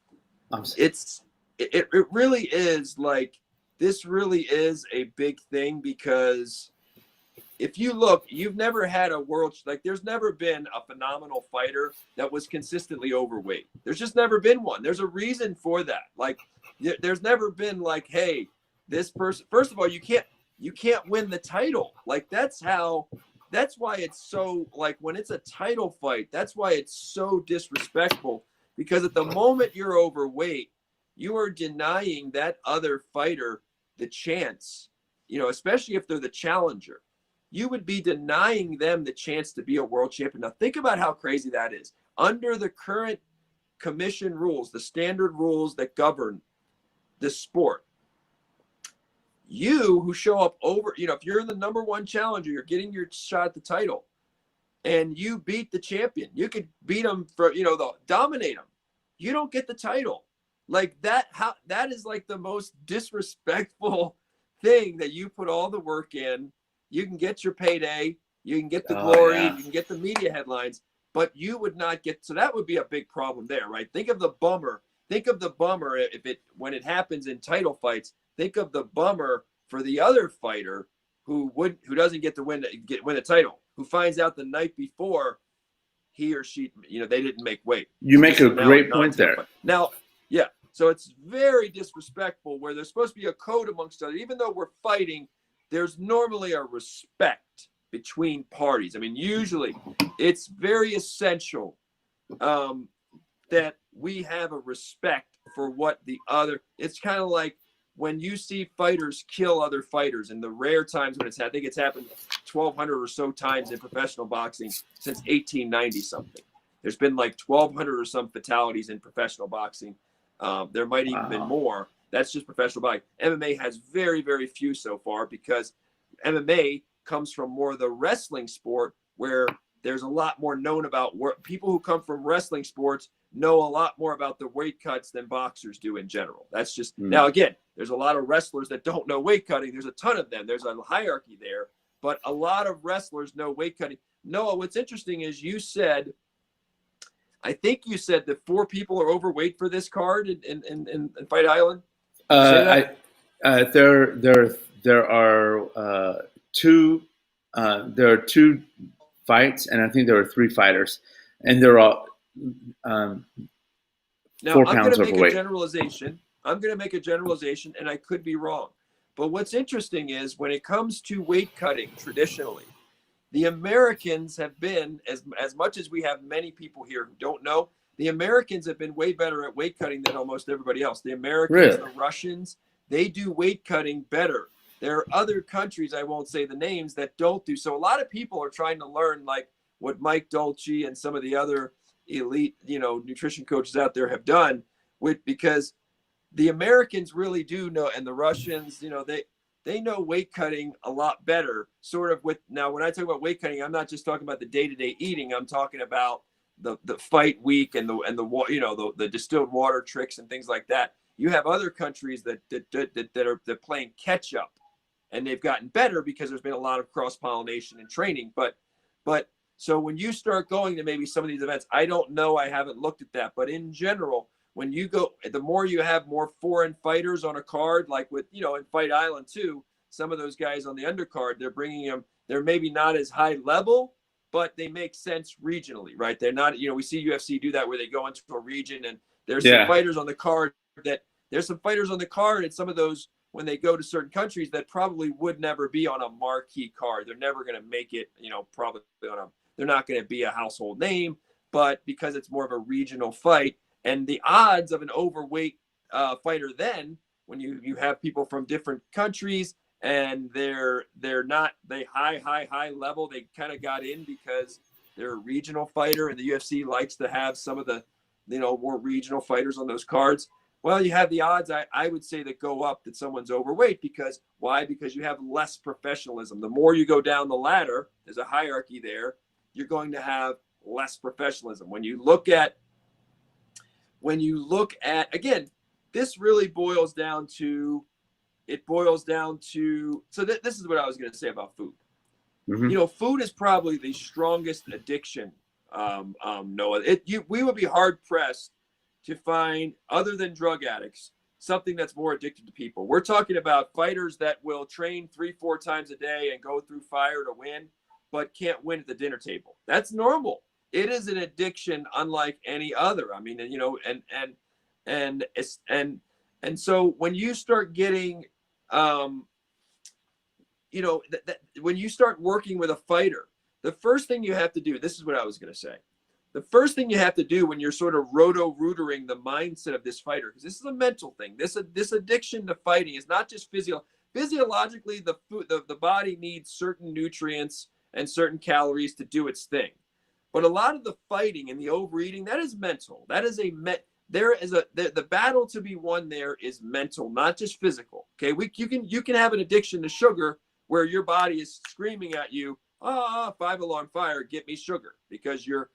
It really is like, this really is a big thing, because if you look, you've never had a there's never been a phenomenal fighter that was consistently overweight. There's just never been one. There's a reason for that. Like, there's never been like, hey, this person, first of all, you can't win the title. Like, that's why it's so, like, when it's a title fight, that's why it's so disrespectful, because at the moment you're overweight, you are denying that other fighter the chance, especially if they're the challenger. You would be denying them the chance to be a world champion. Now, think about how crazy that is. Under the current commission rules, the standard rules that govern the sport, you who show up if you're the number one challenger, you're getting your shot at the title, and you beat the champion. You could beat them dominate them. You don't get the title. Like that, that is like the most disrespectful thing, that you put all the work in. You can get your payday, you can get the glory, you can get the media headlines, but you would not get. So that would be a big problem there, right? Think of the bummer. When it happens in title fights. Think of the bummer for the other fighter who doesn't get to win the title, who finds out the night before he or she, they didn't make weight. You make a great point there. Now, yeah. So it's very disrespectful, where there's supposed to be a code amongst others. Even though we're fighting, there's normally a respect between parties. I mean, usually it's very essential that we have a respect for what the other. It's kind of like when you see fighters kill other fighters, and the rare times when I think it's happened 1,200 or so times in professional boxing since 1890 something. There's been like 1,200 or some fatalities in professional boxing. There might even been more. That's just professional boxing. MMA has very, very few so far, because MMA comes from more of the wrestling sport, where there's a lot more known about people who come from wrestling sports know a lot more about the weight cuts than boxers do in general. That's just now, again, there's a lot of wrestlers that don't know weight cutting. There's a ton of them. There's a hierarchy there, but a lot of wrestlers know weight cutting. Noah, what's interesting is I think you said that 4 people are overweight for this card in Fight Island. There are 2. There are 2 fights, and I think there are 3 fighters, and they're all 4 pounds overweight. I'm going to make a generalization, and I could be wrong. But what's interesting is, when it comes to weight cutting, traditionally, the Americans have been, as much as we have many people here who don't know, the Americans have been way better at weight cutting than almost everybody else. The Americans, the Russians, they do weight cutting better. There are other countries, I won't say the names, that don't do. So a lot of people are trying to learn, like what Mike Dolce and some of the other elite, nutrition coaches out there have done, because the Americans really do know, and the Russians, they know weight cutting a lot better. Now, when I talk about weight cutting, I'm not just talking about the day-to-day eating. I'm talking about the fight week and the distilled water tricks and things like that. You have other countries that are playing catch up, and they've gotten better because there's been a lot of cross-pollination and training. But so when you start going to maybe some of these events, I don't know, I haven't looked at that, but in general, when you go, the more you have more foreign fighters on a card, like with, in Fight Island too, some of those guys on the undercard, they're bringing them, they're maybe not as high level, but they make sense regionally, right? They're not, we see UFC do that, where they go into a region, and there's some fighters on the card and some of those, when they go to certain countries, that probably would never be on a marquee card. They're never going to make it, probably they're not going to be a household name, but because it's more of a regional fight, and the odds of an overweight fighter, then when you have people from different countries, and they're not high level, they kind of got in because they're a regional fighter, and the UFC likes to have some of the more regional fighters on those cards. Well, you have the odds, I would say, that go up that someone's overweight. Because why? Because you have less professionalism. The more you go down the ladder, there's a hierarchy there, you're going to have less professionalism. When you look at, again, this really boils down to, so this is what I was going to say about food. Mm-hmm. You know, food is probably the strongest addiction, Noah. We would be hard pressed to find, other than drug addicts, something that's more addicted to people. We're talking about fighters that will train 3-4 times a day and go through fire to win, but can't win at the dinner table. That's normal. It is an addiction unlike any other. I mean, you know, and so when you start getting, you know, when you start working with a fighter, the first thing you have to do, this is what I was going to say. The first thing you have to do when you're sort of roto-rootering the mindset of this fighter, because this is a mental thing. This addiction to fighting is not just physiologically. The body needs certain nutrients and certain calories to do its thing. But a lot of the fighting and the overeating, that is mental. That is the battle to be won there is mental, not just physical. Okay, you can have an addiction to sugar where your body is screaming at you, 5-alarm fire, get me sugar, because your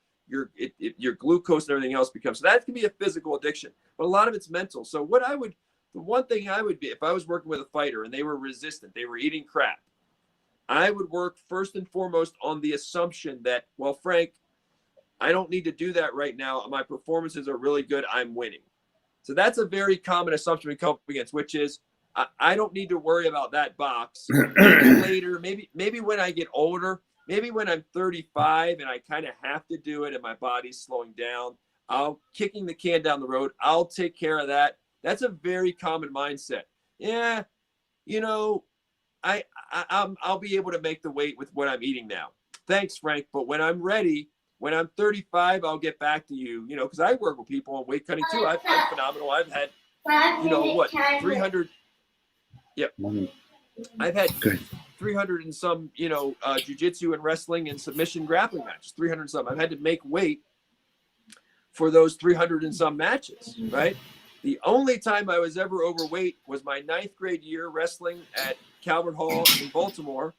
glucose and everything else becomes. So that can be a physical addiction, but a lot of it's mental. So the one thing I would be, if I was working with a fighter and they were resistant, they were eating crap, I would work first and foremost on the assumption that, well, Frank, I don't need to do that right now. My performances are really good. I'm winning. So that's a very common assumption we come up against, which is, I don't need to worry about that box. Maybe later, maybe when I get older, maybe when I'm 35 and I kind of have to do it and my body's slowing down, I'll kicking the can down the road. I'll take care of that. That's a very common mindset. Yeah, you know, I'll be able to make the weight with what I'm eating now. Thanks, Frank. But when I'm ready, when I'm 35, I'll get back to you. You know, because I work with people on weight cutting too. I'm phenomenal. I've had, 300. Yep. I've had 300 and some, jiu-jitsu and wrestling and submission grappling matches, 300 and some. I've had to make weight for those 300 and some matches, right? The only time I was ever overweight was my 9th grade year wrestling at Calvert Hall in Baltimore.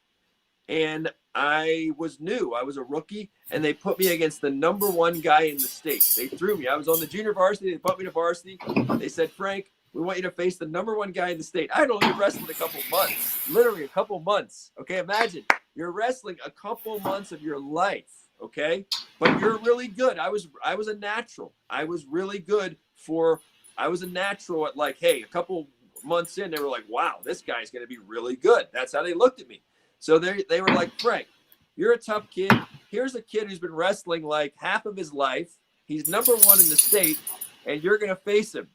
And I was new. I was a rookie, and they put me against the number 1 guy in the state. They threw me. I was on the junior varsity. They put me to varsity. They said, Frank, we want you to face the number 1 guy in the state. I had only wrestled a couple months, literally a couple months. Okay, imagine you're wrestling a couple months of your life. Okay, but you're really good. I was a natural. I was really good I was a natural at, like, hey, a couple months in, they were like, wow, this guy's going to be really good. That's how they looked at me. So they were like, Frank, you're a tough kid. Here's a kid who's been wrestling like half of his life. He's number 1 in the state, and you're going to face him.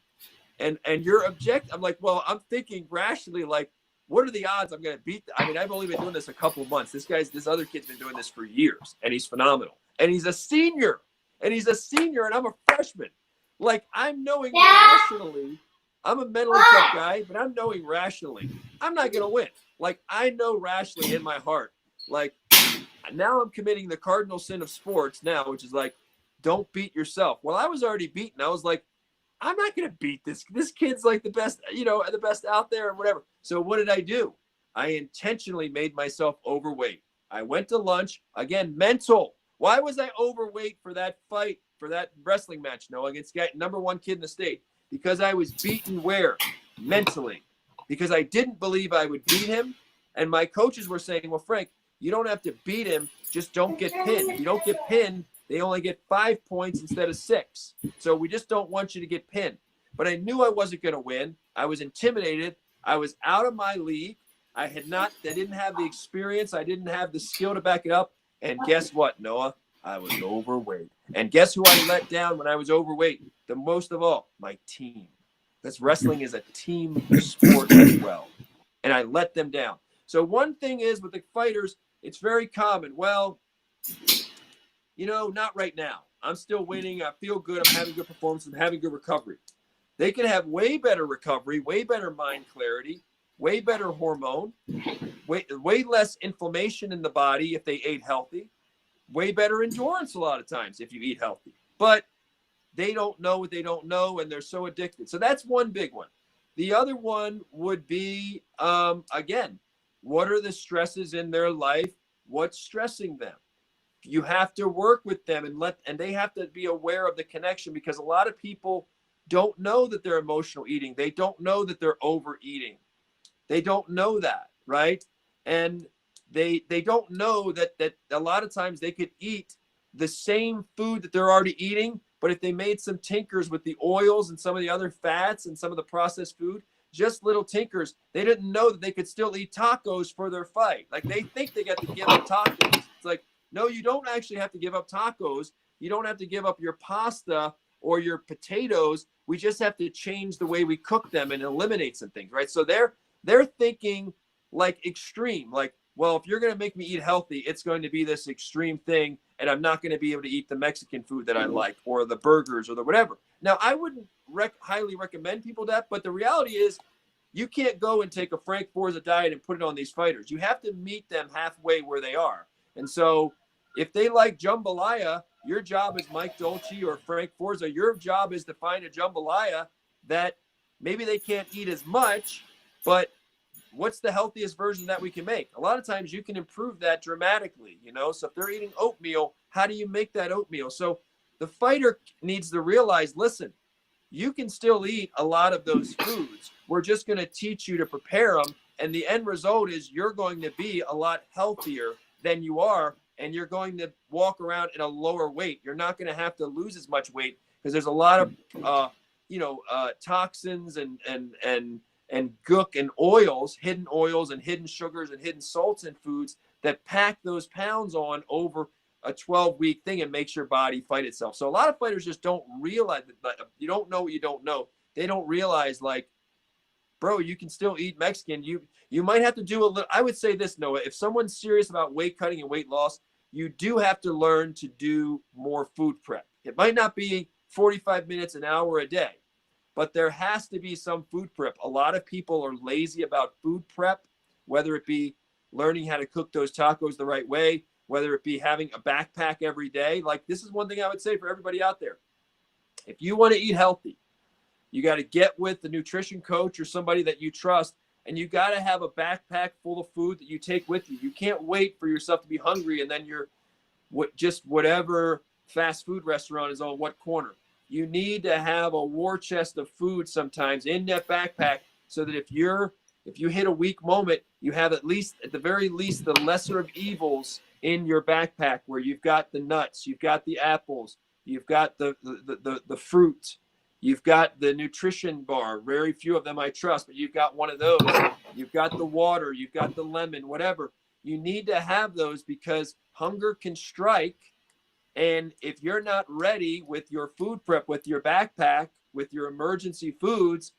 And your object, I'm like, well, I'm thinking rationally, like, what are the odds I'm going to beat? I mean, I've only been doing this a couple months. This other kid's been doing this for years, and he's phenomenal. And he's a senior, and I'm a freshman. Like, I'm knowing rationally, I'm a mentally tough guy, but I'm knowing rationally, I'm not going to win. Like, I know rationally in my heart, like, now I'm committing the cardinal sin of sports now, which is like, don't beat yourself. Well, I was already beaten. I was like, I'm not going to beat this. This kid's like the best, the best out there and whatever. So what did I do? I intentionally made myself overweight. I went to lunch. Again, mental. Why was I overweight for that fight, for that wrestling match, against number 1 kid in the state? Because I was beaten where? Mentally. Because I didn't believe I would beat him. And my coaches were saying, well, Frank, you don't have to beat him. Just don't get pinned. If you don't get pinned, they only get 5 points instead of 6. So we just don't want you to get pinned. But I knew I wasn't going to win. I was intimidated. I was out of my league. I didn't have the experience. I didn't have the skill to back it up. And guess what, Noah? I was overweight. And guess who I let down when I was overweight? The most of all, my team. Because wrestling is a team sport as well. And I let them down. So one thing is with the fighters, it's very common. Well, not right now. I'm still winning. I feel good. I'm having good performance. I'm having good recovery. They can have way better recovery, way better mind clarity, way better hormone, way less inflammation in the body if they ate healthy, way better endurance a lot of times if you eat healthy. But they don't know what they don't know, and they're so addicted. So that's one big one. The other one would be, again, what are the stresses in their life? What's stressing them? you have to work with them and they have to be aware of the connection, because a lot of people don't know that they're emotional eating. They don't know that they're overeating. They don't know that, right? And they don't know that a lot of times they could eat the same food that they're already eating, but if they made some tinkers with the oils and some of the other fats and some of the processed food, just little tinkers, they didn't know that they could still eat tacos for their fight. Like, they think they got to give up tacos. It's like, no, you don't actually have to give up tacos. You don't have to give up your pasta or your potatoes. We just have to change the way we cook them and eliminate some things, right? So they're thinking like extreme, like, well, if you're going to make me eat healthy, it's going to be this extreme thing, and I'm not going to be able to eat the Mexican food that I like, or the burgers, or the whatever. Now, I wouldn't highly recommend people that, but the reality is you can't go and take a Frank Forza diet and put it on these fighters. You have to meet them halfway where they are. And so if they like jambalaya, your job is Mike Dolce or Frank Forza. Your job is to find a jambalaya that maybe they can't eat as much, but what's the healthiest version that we can make? A lot of times you can improve that dramatically, So if they're eating oatmeal, how do you make that oatmeal? So the fighter needs to realize, listen, you can still eat a lot of those foods. We're just going to teach you to prepare them. And the end result is you're going to be a lot healthier than you are. And you're going to walk around in a lower weight. You're not going to have to lose as much weight, because there's a lot of, toxins and gook and oils, hidden oils and hidden sugars and hidden salts in foods that pack those pounds on over a 12-week thing and makes your body fight itself. So a lot of fighters just don't realize that. You don't know what you don't know. They don't realize, like, bro, you can still eat Mexican. You might have to do a little. I would say this, Noah, if someone's serious about weight cutting and weight loss, you do have to learn to do more food prep. It might not be 45 minutes, an hour a day, but there has to be some food prep. A lot of people are lazy about food prep, whether it be learning how to cook those tacos the right way, whether it be having a backpack every day. Like, this is one thing I would say for everybody out there. If you want to eat healthy, you got to get with the nutrition coach or somebody that you trust, and you got to have a backpack full of food that you take with you. You can't wait for yourself to be hungry and then you're just whatever fast food restaurant is on what corner. You need to have a war chest of food sometimes in that backpack, so that if you hit a weak moment, you have at the very least, the lesser of evils in your backpack, where you've got the nuts, you've got the apples, you've got the fruit, you've got the nutrition bar. Very few of them I trust, but you've got one of those. You've got the water, you've got the lemon, whatever. You need to have those, because hunger can strike. And if you're not ready with your food prep, with your backpack, with your emergency foods,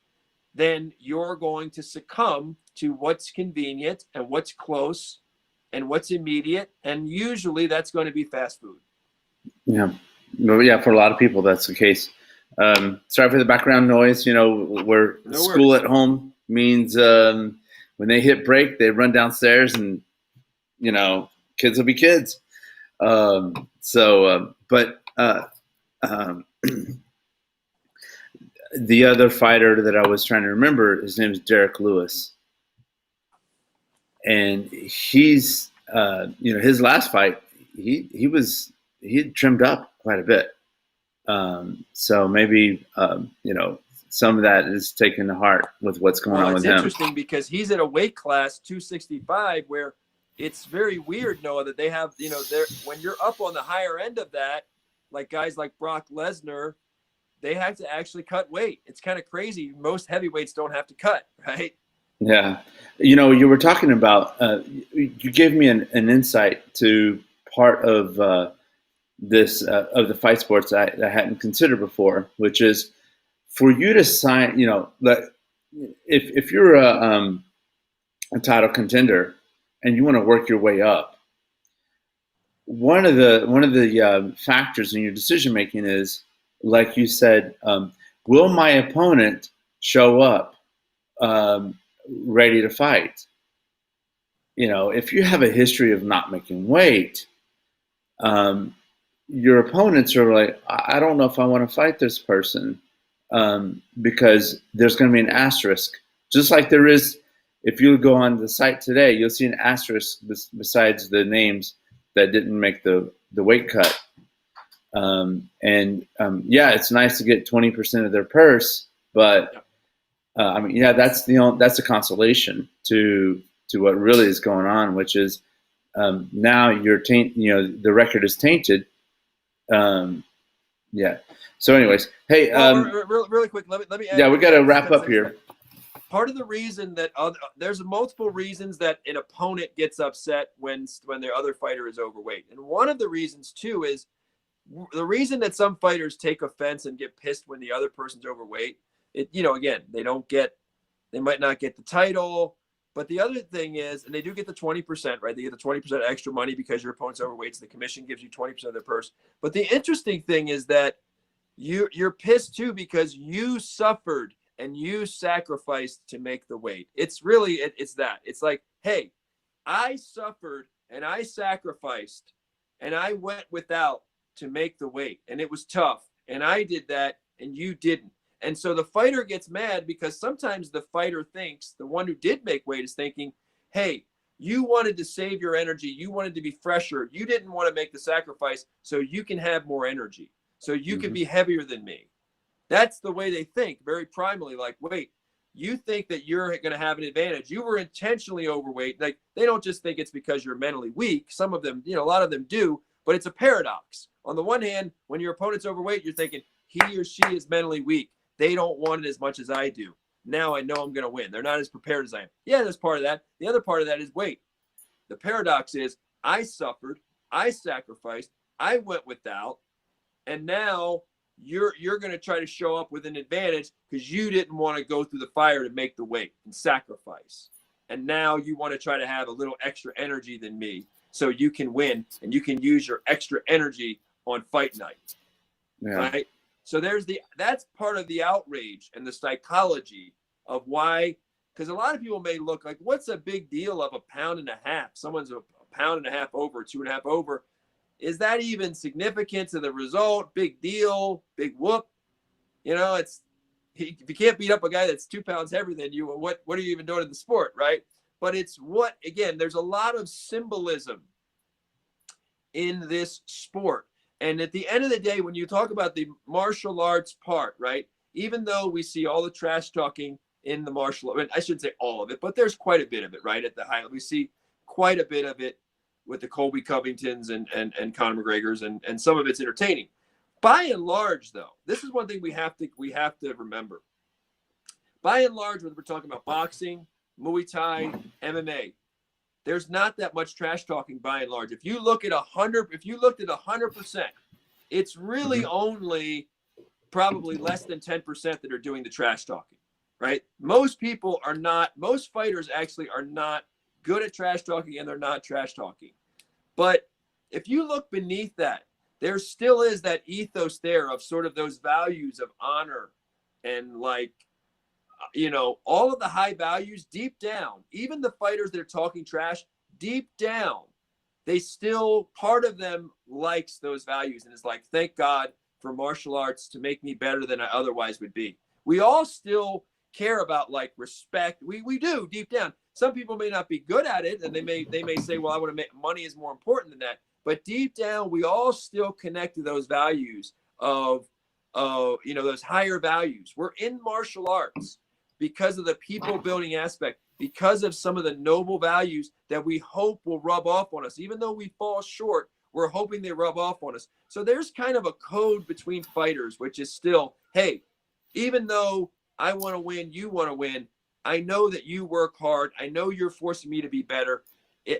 then you're going to succumb to what's convenient and what's close and what's immediate. And usually that's going to be fast food. Yeah. Well, yeah, for a lot of people, that's the case. Sorry for the background noise. Where school at home means when they hit break, they run downstairs and, kids will be kids. But the other fighter that I was trying to remember, his name is Derek Lewis. And he's, his last fight, he had trimmed up quite a bit. So maybe, some of that is taken to heart with what's going on with him. It's interesting because he's at a weight class 265 where it's very weird, Noah, that they have, when you're up on the higher end of that, like guys like Brock Lesnar, they have to actually cut weight. It's kind of crazy. Most heavyweights don't have to cut, right? Yeah. You were talking about, you gave me an insight to part of this, of the fight sports I hadn't considered before, which is for you to sign, that if you're a title contender and you want to work your way up, one of the factors in your decision making is, like you said, will my opponent show up ready to fight? If you have a history of not making weight, your opponents are like, I don't know if I want to fight this person, because there's going to be an asterisk, just like there is. If you go on the site today, you'll see an asterisk besides the names that didn't make the weight cut. Yeah, it's nice to get 20% of their purse, but I mean, yeah, that's a consolation to what really is going on, which is now the record is tainted. Yeah. So, anyways, hey, really quick, let me add, yeah, we got to wrap up here. Part of the reason that there's multiple reasons that an opponent gets upset when their other fighter is overweight, and one of the reasons too is the reason that some fighters take offense and get pissed when the other person's overweight. Again, they might not get the title, but the other thing is, and they do get the 20%, right? They get the 20% extra money because your opponent's overweight, so the commission gives you 20% of their purse. But the interesting thing is that you're pissed too because you suffered and you sacrificed to make the weight. It's really, it's that. It's like, hey, I suffered and I sacrificed and I went without to make the weight, and it was tough, and I did that and you didn't. And so the fighter gets mad because sometimes the fighter thinks, the one who did make weight is thinking, hey, you wanted to save your energy, you wanted to be fresher, you didn't want to make the sacrifice so you can have more energy, so you can be heavier than me. That's the way they think, very primally, like, wait, you think that you're going to have an advantage. You were intentionally overweight. Like, they don't just think it's because you're mentally weak. Some of them, a lot of them do, but it's a paradox. On the one hand, when your opponent's overweight, you're thinking he or she is mentally weak. They don't want it as much as I do. Now I know I'm going to win. They're not as prepared as I am. Yeah, there's part of that. The other part of that is, wait, the paradox is I suffered, I sacrificed, I went without, and now you're going to try to show up with an advantage because you didn't want to go through the fire to make the weight and sacrifice. And now you want to try to have a little extra energy than me so you can win and you can use your extra energy on fight night. Yeah. Right? So that's part of the outrage and the psychology of why, because a lot of people may look like, what's a big deal of 1.5 pounds? Someone's 1.5 pounds over, 2.5 over. Is that even significant to the result? Big deal, big whoop. If you can't beat up a guy that's 2 pounds heavier than you, what are you even doing in the sport, right? But again, there's a lot of symbolism in this sport. And at the end of the day, when you talk about the martial arts part, right, even though we see all the trash talking in the martial arts, I shouldn't say all of it, but there's quite a bit of it, right? At the high level, we see quite a bit of it with the Colby Covingtons and Conor McGregors, and some of it's entertaining. By and large, though, this is one thing we have to remember. By and large, when we're talking about boxing, Muay Thai, MMA, there's not that much trash talking by and large. If you looked at 100%, it's really only probably less than 10% that are doing the trash talking, right? Most fighters actually are not good at trash talking, and they're not trash talking. But if you look beneath that, there still is that ethos there of sort of those values of honor and all of the high values deep down. Even the fighters that are talking trash, deep down, they still, part of them likes those values and is like, thank God for martial arts to make me better than I otherwise would be. We all still care about respect. We do deep down. Some people may not be good at it, and they may say, well, I want to make money is more important than that. But deep down, we all still connect to those values of those higher values. We're in martial arts because of the people building aspect, because of some of the noble values that we hope will rub off on us. Even though we fall short, we're hoping they rub off on us. So there's kind of a code between fighters, which is still, hey, even though I want to win, you want to win, I know that you work hard. I know you're forcing me to be better.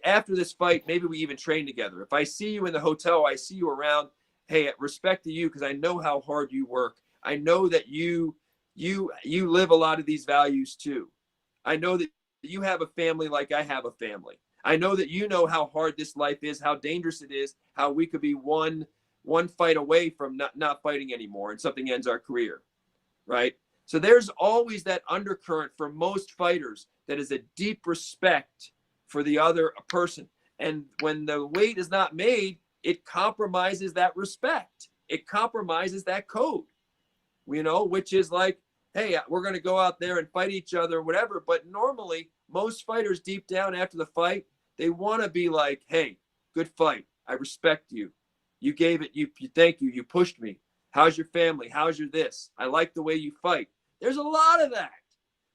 After this fight, maybe we even train together. If I see you in the hotel, I see you around, hey, respect to you because I know how hard you work. I know that you live a lot of these values too. I know that you have a family like I have a family. I know that you know how hard this life is, how dangerous it is, how we could be one fight away from not fighting anymore and something ends our career, right? So there's always that undercurrent for most fighters that is a deep respect for the other person. And when the weight is not made, it compromises that respect. It compromises that code, which is like, hey, we're going to go out there and fight each other or whatever. But normally, most fighters deep down after the fight, they want to be like, hey, good fight. I respect you. You gave it. You thank you. You pushed me. How's your family? How's your this? I like the way you fight. There's a lot of that.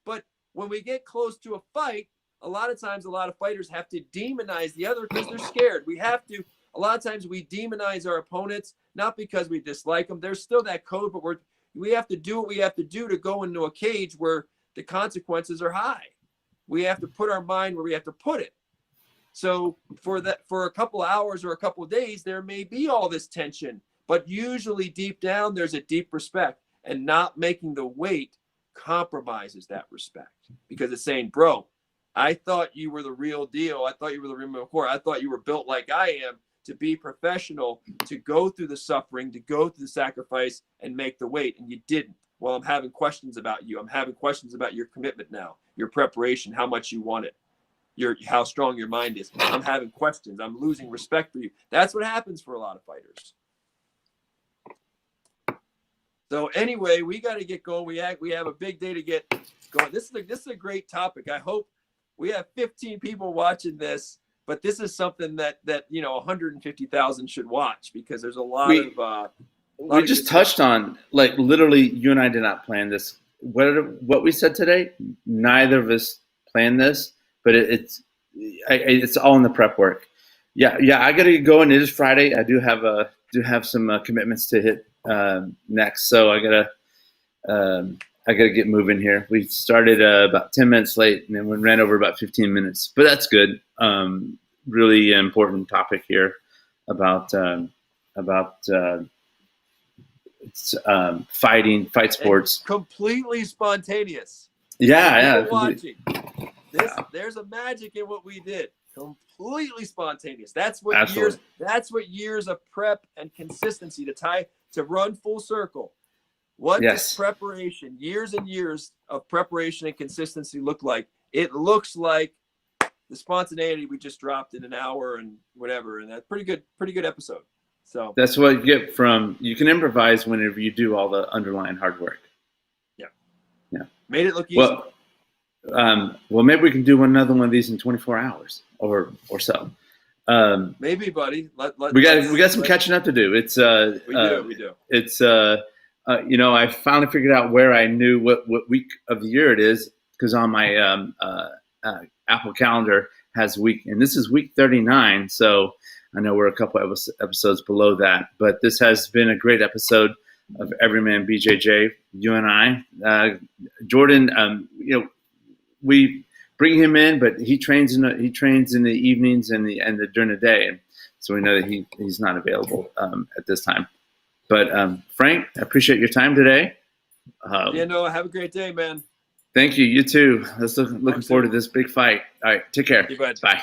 But when we get close to a fight, a lot of times, a lot of fighters have to demonize the other because they're scared. A lot of times we demonize our opponents, not because we dislike them. There's still that code, but we have to do what we have to do to go into a cage where the consequences are high. We have to put our mind where we have to put it. So for a couple of hours or a couple of days, there may be all this tension, but usually deep down, there's a deep respect, and not making the weight compromises that respect, because it's saying, bro, I thought you were the real deal. I thought you were the real core. I thought you were built like I am to be professional, to go through the suffering, to go through the sacrifice and make the weight. And you didn't. Well, I'm having questions about you. I'm having questions about your commitment now, your preparation, how much you want it, how strong your mind is. I'm having questions. I'm losing respect for you. That's what happens for a lot of fighters. So anyway, we got to get going. We have a big day to get going. This is a great topic. I hope we have 15 people watching this, but this is something that 150,000 should watch, because there's a lot of we just touched on, like, literally, you and I did not plan this. What we said today, neither of us planned this, but it's all in the prep work. Yeah. I got to get going. It is Friday. I do have some commitments to hit next, so I gotta get moving here. We started about 10 minutes late, and then we ran over about 15 minutes, but that's good. Really important topic here about fight sports. And completely spontaneous. Yeah. Watching this, there's a magic in what we did. Completely spontaneous. That's what Absolutely. years of prep and consistency to run full circle. What Yes. does preparation, years and years of preparation and consistency look like? It looks like the spontaneity we just dropped in an hour and whatever, and that's pretty good episode. So that's what you get from, you can improvise whenever you do all the underlying hard work. Yeah. Made it look easy. Well, maybe we can do another one of these in 24 hours or so. Maybe, buddy. We got some catching up to do. It's we do. It's I finally figured out where I knew what week of the year it is, because on my Apple Calendar has week, and this is week 39. So I know we're a couple episodes below that, but this has been a great episode of Everyman BJJ. You and I, Jordan. We bring him in, but he trains in the evenings and during the day, and so we know that he's not available at this time. But Frank, I appreciate your time today. Have a great day, man. Thank you. You too. Looking forward to this big fight. All right, take care. You bet. Bye.